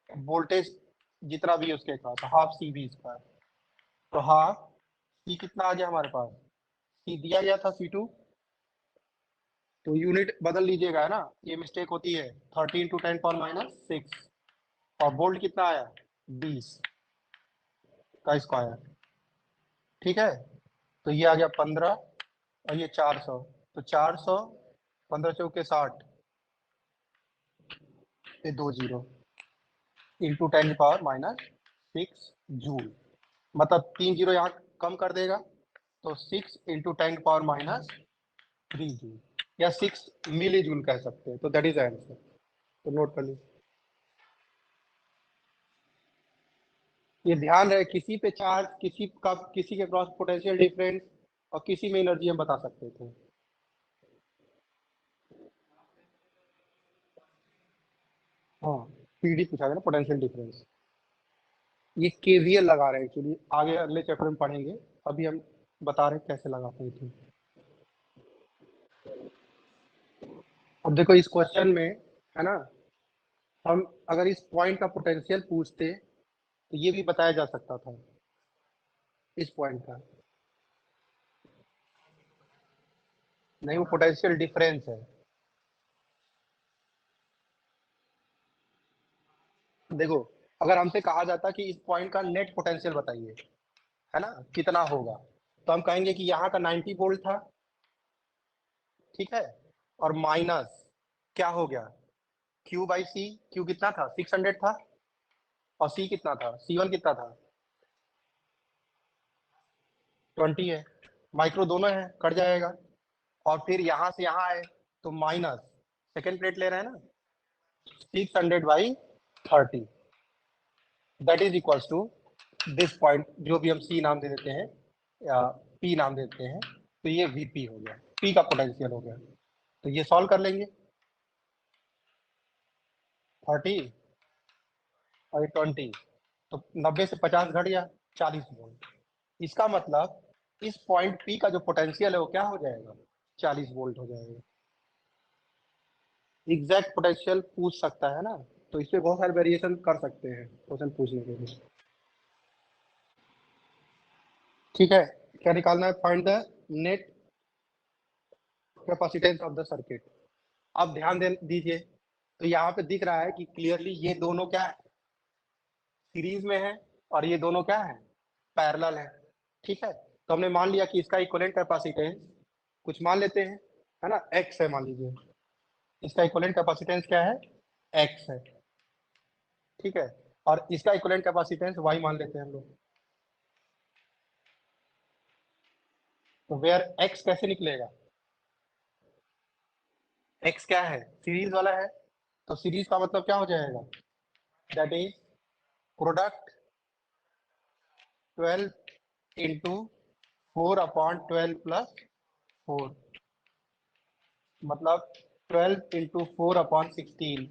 voltage जितना भी उसके पास, हाफ CV²। तो हाफ C कितना आ गया हमारे पास, C दिया गया था C2, तो यूनिट बदल लीजिएगा, है ना, ये मिस्टेक होती है। 13 × 10⁻⁶ और वोल्ट कितना आया 20 का स्क्वायर, ठीक है। तो ये आ गया 15 और ये 400, तो 400 15 चौके 60, ये 2 जीरो इंटू 10⁻⁶ जूल, मतलब 3 जीरो यहाँ कम कर देगा, तो 6 इंटू 10⁻³ जूल, या 6 मिली जूल कह सकते हैं। तो दैट इज आंसर, तो नोट कर लीजिए। ये ध्यान रहे, किसी पे चार्ज, किसी के क्रॉस पोटेंशियल डिफरेंस और किसी में एनर्जी हम बता सकते थे। हाँ, PD पूछा गया ना, पोटेंशियल डिफरेंस। ये KVL लगा रहे हैं एक्चुअली, आगे अगले चैप्टर में पढ़ेंगे, अभी हम बता रहे हैं कैसे लगाते थे। अब देखो इस क्वेश्चन में, है ना, हम अगर इस पॉइंट का पोटेंशियल पूछते तो ये भी बताया जा सकता था, इस पॉइंट का नहीं, वो पोटेंशियल डिफरेंस है। देखो अगर हमसे कहा जाता कि इस पॉइंट का नेट पोटेंशियल बताइए, है ना, कितना होगा, तो हम कहेंगे कि यहाँ का 90 वोल्ट था, ठीक है, और माइनस क्या हो गया Q बाई सी, Q कितना था 600 था, और C कितना था, C1 कितना था 20 है, माइक्रो दोनों है, कट जाएगा। और फिर यहाँ से यहाँ आए तो माइनस सेकेंड प्लेट ले रहे हैं ना, 600 by 30, that is equals to this point, जो भी हम C नाम दे देते हैं या P नाम देते हैं, तो ये VP हो गया, P का पोटेंशियल हो गया। तो ये सॉल्व कर लेंगे, 30 और 20, तो 90 से 50 घट गया 40 वोल्ट। इसका मतलब इस पॉइंट P का जो पोटेंशियल है वो क्या हो जाएगा 40 वोल्ट हो जाएगा। एग्जैक्ट पोटेंशियल पूछ सकता है ना, तो इसमें बहुत सारे वेरिएशन कर सकते हैं क्वेश्चन पूछने के लिए। ठीक है, क्या निकालना है, find the net capacitance of the circuit. अब ध्यान दीजिए, तो यहाँ पे दिख रहा है कि क्लियरली ये दोनों क्या है सीरीज में है, और ये दोनों क्या है पैरेलल है। ठीक है, तो हमने मान लिया कि इसका इक्विवेलेंट कैपेसिटेंस कुछ मान लेते हैं, है ना, x है, मान लीजिए इसका इक्विवेलेंट कैपेसिटेंस क्या है x है। ठीक है, और इसका इक्विवेलेंट कैपेसिटेंस y मान लेते हैं हम लोग। तो वेयर x कैसे निकलेगा, x क्या है सीरीज वाला है, तो सीरीज का मतलब क्या हो जाएगा, that is product 12 into 4/12 plus 4, मतलब 12 इंटू 4/16,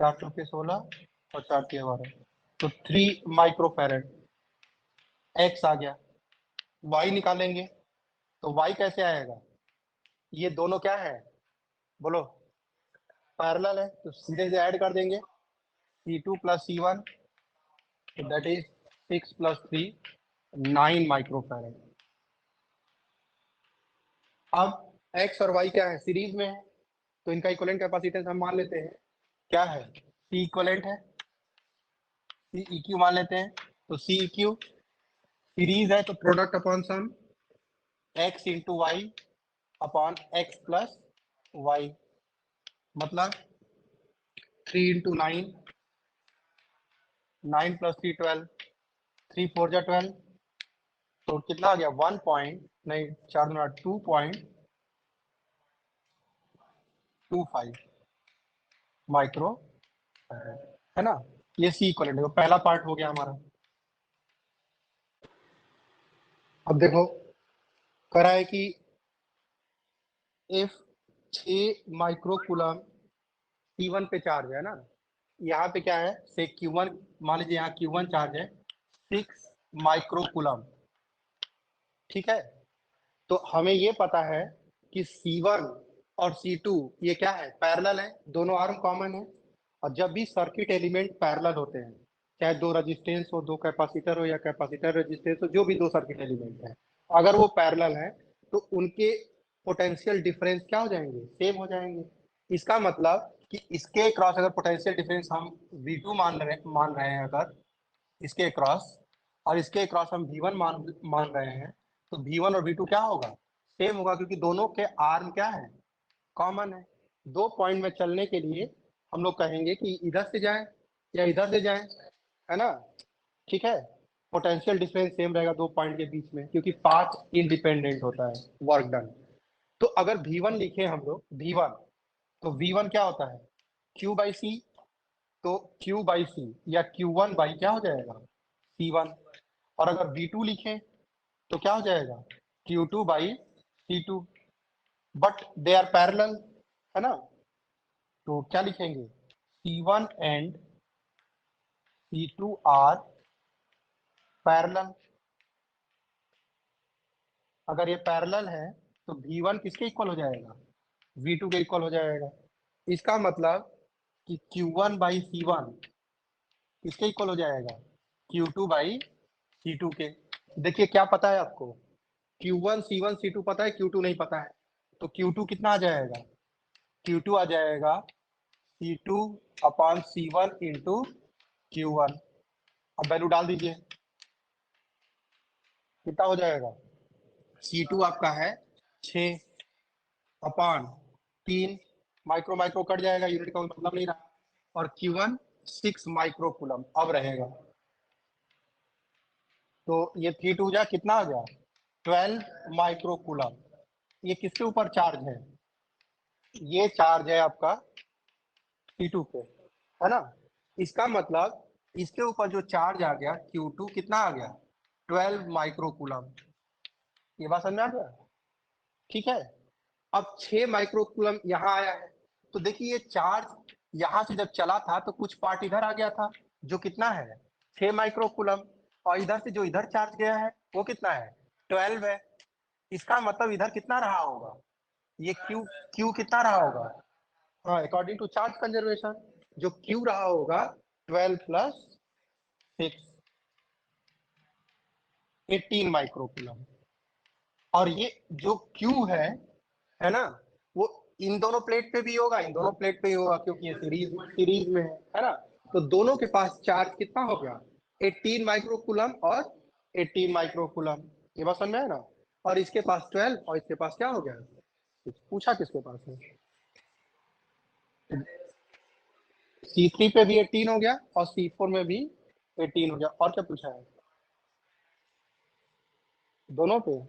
4×16 और 4×12, तो 3 माइक्रोफैरड x आ गया। y निकालेंगे तो y कैसे आएगा, ये दोनों क्या है बोलो पैरेलल है, तो सीधे से ऐड कर देंगे C2 plus C1, that is 6 plus 3 9 microfarad. अब x और y क्या है सीरीज में है, तो इनका इक्विवेलेंट कैपेसिटेंस हम मान लेते हैं क्या है, C इक्विवेलेंट है, C EQ मान लेते हैं, तो C EQ सीरीज है तो product upon sum x into Y upon x plus Y, मतलब 3 इंटू 9, 9 प्लस 3 12, 3 4 जा 12, तो कितना आ गया 1 पॉइंट नहीं 4 दूना 2.25 माइक्रो है ना। ये सी इक्विवेलेंट है, पहला पार्ट हो गया हमारा। अब देखो करा है कि इफ 6 माइक्रो कूलम Q1 पे चार्ज है ना, यहाँ पे क्या है से Q1, मान लीजिए यहाँ Q1 चार्ज है 6 माइक्रो कूलम। ठीक है, तो हमें ये पता है कि C1 और C2 ये क्या है पैरेलल है, दोनों आर्म कॉमन है। और जब भी सर्किट एलिमेंट पैरेलल होते हैं, चाहे दो रेजिस्टेंस हो, दो कैपेसिटर हो, या कैपेसिटर रेजिस्टेंस हो, जो भी दो सर्किट एलिमेंट है, अगर वो पैरेलल है तो उनके पोटेंशियल डिफरेंस क्या हो जाएंगे सेम हो जाएंगे। इसका मतलब कि इसके क्रॉस अगर पोटेंशियल डिफरेंस हम V2 मान रहे हैं अगर इसके क्रॉस, और इसके क्रॉस हम V1 मान रहे हैं, तो V1 और V2 क्या होगा सेम होगा, क्योंकि दोनों के आर्म क्या है कॉमन है। दो पॉइंट में चलने के लिए हम लोग कहेंगे कि इधर से जाएं या इधर से जाएं, है ना। ठीक है, पोटेंशियल डिफरेंस सेम रहेगा दो पॉइंट के बीच में, क्योंकि पाथ इंडिपेंडेंट होता है वर्क डन। तो अगर V1 लिखे हम लोग V1, तो V1 क्या होता है Q बाई सी, तो Q बाई सी या Q1 बाई क्या हो जाएगा C1। और अगर V2 लिखें तो क्या हो जाएगा Q2 by C2, but they are parallel, है ना। तो क्या लिखेंगे C1 and C2 are parallel. अगर ये पैरेलल है तो V1 किसके इक्वल हो जाएगा V2 के इक्वल हो जाएगा। इसका मतलब कि Q1 बाई C1 किसके इक्वल हो जाएगा Q2 बाई C2 के। देखिए क्या पता है आपको, Q1 C1 C2 पता है, Q2 नहीं पता है, तो Q2 कितना आ जाएगा Q2 आ जाएगा C2 upon C1 into Q1। अब वैल्यू डाल दीजिए, कितना हो जाएगा C2 आपका है 6, अपॉन 3 माइक्रो माइक्रो कट जाएगा, यूनिट का मतलब नहीं रहा, और Q1 6 माइक्रो कूलम अब रहेगा। तो ये 3 2 जा कितना आ गया 12 माइक्रो कूलम। ये किसके ऊपर चार्ज है, ये चार्ज है आपका T2 पे, है ना। इसका मतलब इसके ऊपर जो चार्ज आ गया Q2 कितना आ गया 12 माइक्रो कूलम। ये बात समझ में आ गया, ठीक है। अब 6 माइक्रो कूलम यहाँ आया है, तो देखिए ये चार्ज यहाँ से जब चला था तो कुछ पार्ट इधर आ गया था, जो कितना है 6 माइक्रो कूलम, और इधर से जो इधर चार्ज गया है वो कितना है 12 है। इसका मतलब इधर कितना रहा होगा, ये क्यू क्यू कितना रहा होगा, हाँ अकॉर्डिंग टू चार्ज कंजर्वेशन जो क्यू रहा होगा 12 प्लस 6 18 माइक्रो कूलम। और ये जो क्यू है ना, वो इन दोनों प्लेट पे भी होगा, इन दोनों प्लेट पे ही होगा, क्योंकि ये सीरीज में है ना। तो दोनों के पास चार्ज कितना हो गया 18 माइक्रो कूलम और 18 माइक्रो कूलम। ये बात समझ में है ना। और इसके पास 12 और इसके पास क्या हो गया, पूछा किसके पास है, C3 पे भी 18 हो गया और C4 में भी 18 हो गया। और क्या पूछा है, दोनों पे।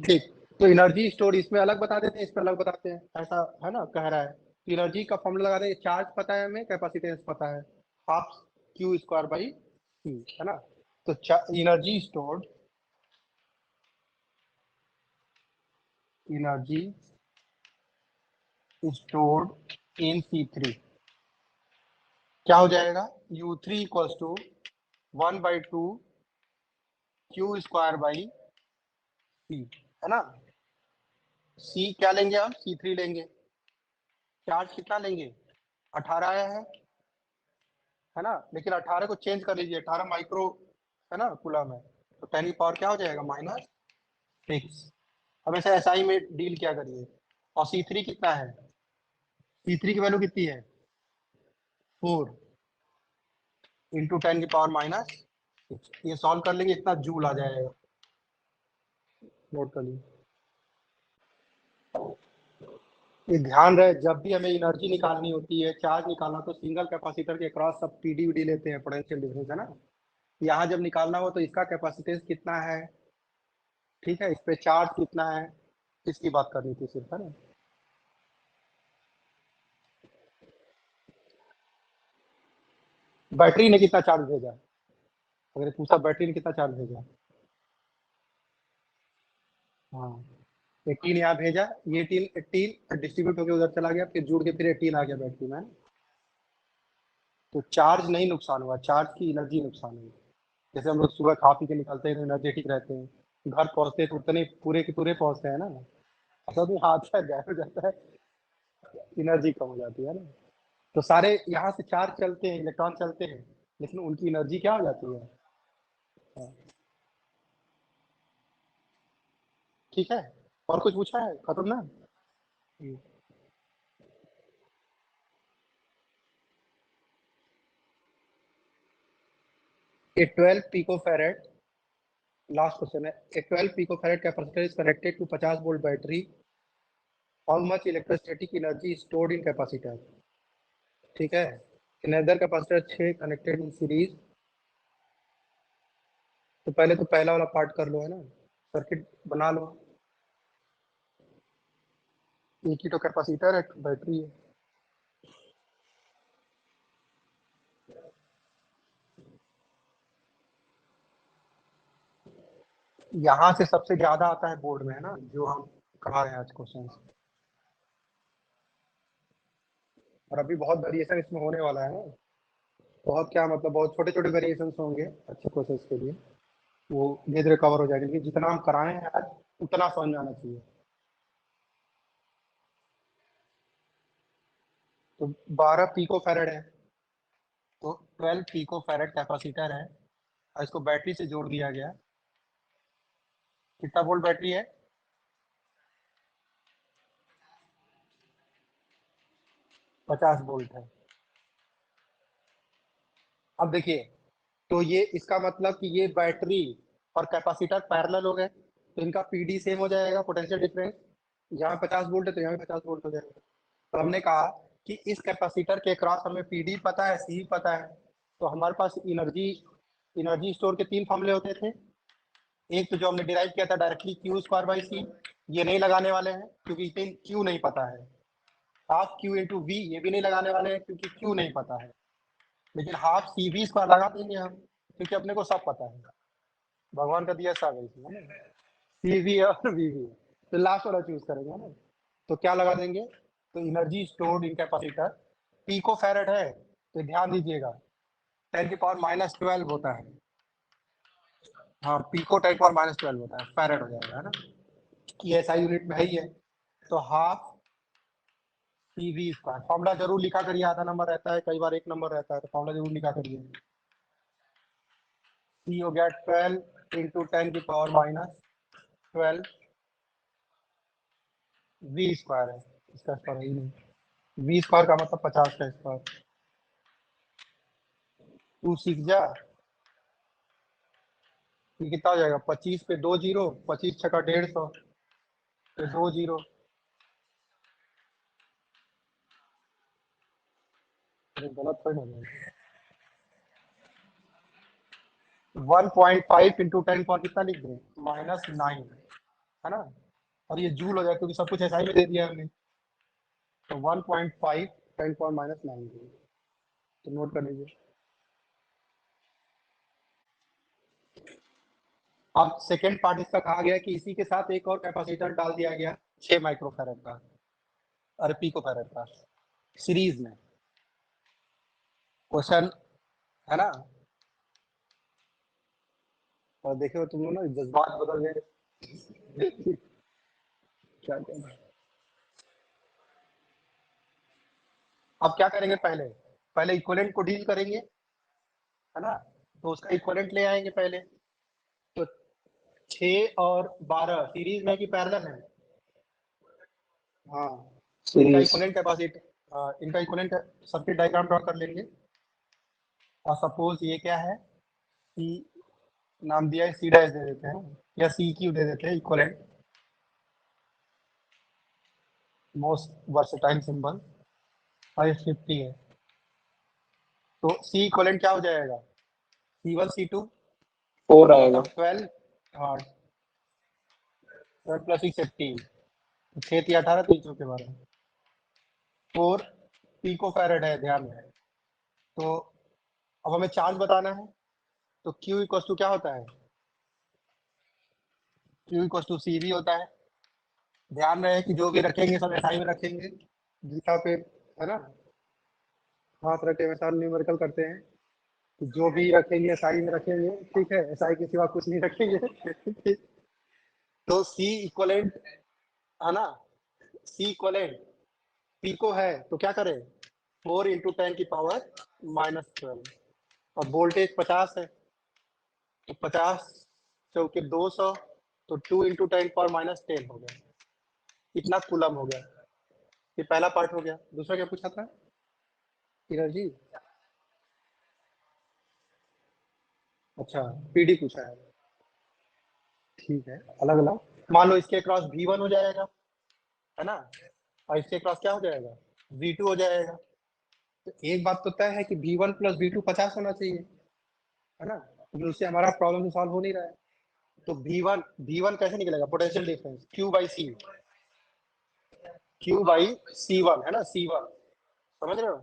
ठीक, तो एनर्जी स्टोर इसमें अलग बता देते हैं, इसमें अलग बताते हैं, ऐसा है ना कह रहा है। तो एनर्जी का फॉर्मूला लगा देंगे, चार्ज पता है हमें, कैपेसिटेंस पता है, half Q square by C, है ना। तो एनर्जी स्टोर्ड इन C3 क्या हो जाएगा, U3 equals to 1/2 Q square by C, है ना। सी क्या लेंगे हम, C3 लेंगे, चार्ज कितना लेंगे 18 आया है ना। लेकिन 18 को चेंज कर लीजिए, 18 माइक्रो है ना कूलम है, तो 10 की पावर क्या हो जाएगा -6। हमेशा SI में डील क्या करिए। और C3 कितना है, C3 की वैल्यू कितनी है 4 इंटू 10 की पावर -6। ये सॉल्व कर लेंगे, इतना जूल आ जाएगा, नोट कर लीजिए। ये ध्यान रहे, जब भी हमें एनर्जी निकालनी होती है, चार्ज निकालना, तो सिंगल कैपेसिटर के क्रॉस सब पीडी वीडी लेते हैं, पोटेंशियल डिफरेंस, है ना। यहाँ जब निकालना हो तो इसका कैपेसिटेंस कितना है, ठीक है, इस पे चार्ज कितना है, इसकी बात करनी थी सिर्फ, है ना। बैटरी ने कितना चार्ज भेजा, अगर पूछा बैटरी ने कितना चार्ज भेजा, हाँ 18 यहाँ भेजा, ये 18 डिस्ट्रीब्यूट होकर उधर चला गया, फिर जुड़ के फिर 18 आ गया बैटरी में। तो चार्ज नहीं नुकसान हुआ, चार्ज की एनर्जी नुकसान हुई। जैसे हम लोग सुबह खा पी के निकलते हैं तो एनर्जेटिक रहते हैं, घर पहुंचते हैं तो उतने पूरे के पूरे पहुंचते हैं ना, तो भी हाथ से गायब हो जाता है, एनर्जी कम हो जाती है ना। तो सारे यहाँ से चार्ज चलते हैं, इलेक्ट्रॉन चलते हैं, लेकिन उनकी एनर्जी क्या हो जाती है, हाँ, ठीक है। और कुछ पूछा है, खत्म ना। A 12 pico farad, last question है, a 12 pico farad capacitor is connected to 50 volt battery, how much electrostatic energy stored in capacitor, ठीक है। Another capacitor 6 connected in series. तो पहले तो पहला वाला पार्ट कर लो, है ना, सर्किट बना लो। एक ही तो कैपेसिटर है, बैटरी है। यहाँ से सबसे ज्यादा आता है बोर्ड में, है ना, जो हम करा रहे हैं आज क्वेश्चन। और अभी बहुत वेरिएशन इसमें होने वाला है ना, बहुत क्या मतलब बहुत छोटे छोटे वेरिएशन होंगे अच्छे प्रोसेस के लिए, वो धीरे धीरे कवर हो जाएगा, लेकिन जितना हम कराए हैं आज उतना समझ में आना चाहिए। तो 12 पिको फैरेड है, तो 12 पिको फैरेड कैपेसिटर है, और इसको बैटरी से जोड़ दिया गया। कितना वोल्ट बैटरी है, 50 वोल्ट है। अब देखिए तो ये इसका मतलब कि ये बैटरी और कैपेसिटर पैरेलल हो गए, तो इनका पीडी सेम हो जाएगा, पोटेंशियल डिफरेंस। यहाँ 50 वोल्ट है तो यहाँ 50 वोल्ट हो जाएगा। तो हमने कहा कि इस कैपेसिटर के क्रॉस हमें पीडी पता है, सी पता है, तो हमारे पास एनर्जी स्टोर के 3 फॉर्मूले होते थे। एक तो जो हमने डिराइव किया था डायरेक्टली क्यू स्क्वायर बाई सी, ये नहीं लगाने वाले हैं क्योंकि क्यू नहीं पता है। हाफ क्यू इंटू वी, ये भी नहीं लगाने वाले हैं क्योंकि क्यू नहीं पता है। लेकिन हाफ सी वी स्क्वायर लगा देंगे हम, क्योंकि अपने को सब पता है, भगवान का दिया सब है इसमें, सी वी और वी वी। तो लास्ट वाला चूज करेंगे ना, तो क्या लगा देंगे, तो energy stored in capacitor pico farad है, तो ध्यान दीजिएगा 10⁻⁻12 होता है। हाँ, पिको 10⁻12 होता है, फैरेड हो जाएगा, है ना, ये एसआई यूनिट में है ही है। तो half C V square, formula जरूर लिखा करिए, आधा नंबर रहता है, कई बार 1 नंबर रहता है, तो फॉर्मूला जरूर लिखा करिए। सी हो गया 12 इंटू 10⁻12 वी स्क्वायर है, इसका स्क्वायर ही नहीं, वी स्क्वायर का मतलब 50 का स्क्वायर, 2 6 जा, ये कितना हो जाएगा, 25 पे 2 जीरो, 25 छका 150, पे 2 जीरो, गलत थोड़ी ना, 1.5 इंटू 10 कितना लिख दें, -9, है ना, और ये जूल हो जाए क्योंकि सब कुछ ऐसा ही में दे दिया हमने, तो 1.5 10⁻⁹, तो नोट कर लीजिए। अब सेकेंड पार्ट इसका कहा गया कि इसी के साथ एक और कैपेसिटर डाल दिया गया 6 माइक्रोफैरड का, अरे पिको फैरड का, सीरीज में। क्वेश्चन है ना, और देखो तुम लोग ना जज्बात बदल गए क्या कहना। अब क्या करेंगे, पहले पहले इक्विवेलेंट को डील करेंगे, है ना, तो उसका इक्विवेलेंट ले आएंगे पहले। तो 6 और 12 सीरीज में कि पैरेलल है, हाँ, तो इनका सीरीज। इक्विवेलेंट कैपेसिटी, इनका इक्विवेलेंट सर्किट डायग्राम ड्रॉ कर लेंगे। और सपोज ये क्या है, सी नाम दिया है, सी डैश दे देते हैं, या सी क्यू दे देते हैं, इक्विवेलेंट मोस्ट वर्सेटाइल सिंबल, और ये 50 है। तो सी इक्विवेलेंट क्या हो जाएगा, C1 C2 4 आएगा। मतलब 12, हाँ 12 प्लस 6 18, 6 3 18, 3 चौके 12, 4 पिको फैरेड है, ध्यान में। तो अब हमें चार्ज बताना है, तो Q इक्वल टू क्या होता है, Q equal to C V होता है। ध्यान रहे कि जो भी रखेंगे सब एसआई में रखेंगे, गीता पे, है ना, हाथ रखे हुए सारे न्यूमेरिकल करते हैं, कि जो भी रखेंगे एसआई में रखेंगे, ठीक है, एसआई के सिवा कुछ नहीं रखेंगे तो सी इक्वलेंट, है ना, सी इक्वलेंट पिको है, तो क्या करें, 4 इंटू 10⁻⁻12, और वोल्टेज 50 है, तो 50 चौके 200, तो 2 इंटू 10⁻10 हो गया, इतना कूलम हो गया। ये पहला पार्ट हो गया। दूसरा क्या पूछा था, एनर्जी, अच्छा पीडी पूछा है, ठीक है, अलग अलग मान लो इसके क्रॉस V1 हो जाएगा, है ना, और इसके क्रॉस क्या हो जाएगा, V2 हो जाएगा। तो एक बात तो तय है कि V1 प्लस V2 50 होना चाहिए, है ना, तो उससे हमारा प्रॉब्लम तो सॉल्व हो नहीं रहा है। तो V1 कैसे निकलेगा, potential difference Q by C1, है ना, C1, समझ रहे हो।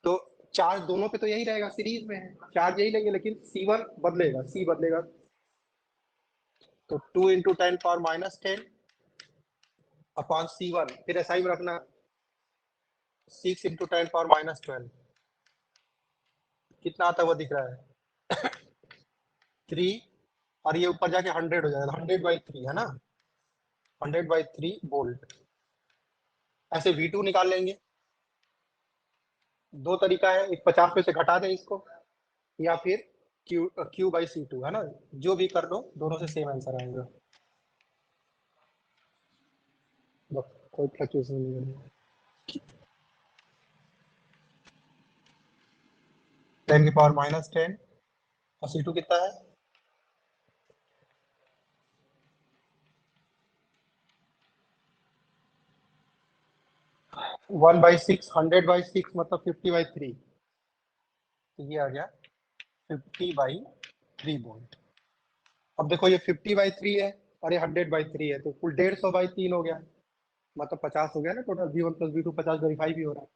तो चार्ज दोनों पे तो यही रहेगा, सीरीज में है, चार्ज यही लेंगे, लेकिन C1 बदलेगा, C बदलेगा, तो 2 इंटू 10⁻10 अपॉन C1, फिर ऐसा ही रखना, 6 इंटू 10⁻12, कितना आता हुआ दिख रहा है 3, और ये ऊपर जाके 100 हो जाएगा, 100/3, है ना, 100/3 वोल्ट। ऐसे V2 निकाल लेंगे, दो तरीका है, एक 50 में से घटा दें इसको, या फिर Q/C2, है ना, जो भी कर लो, दोनों से सेम आंसर आएगा, बस कोई फ्लक्चुएशन नहीं है। 10⁻10 और C2 कितना है? 1/6, 100/6 मतलब 50/3, तो ये आ गया 50/3 वोल्ट। अब देखो ये 50/3 है और ये 100/3 है, तो कुल 150/3 हो गया, मतलब 50 हो गया ना टोटल। V1 + V2 50 वेरीफाई भी हो रहा है।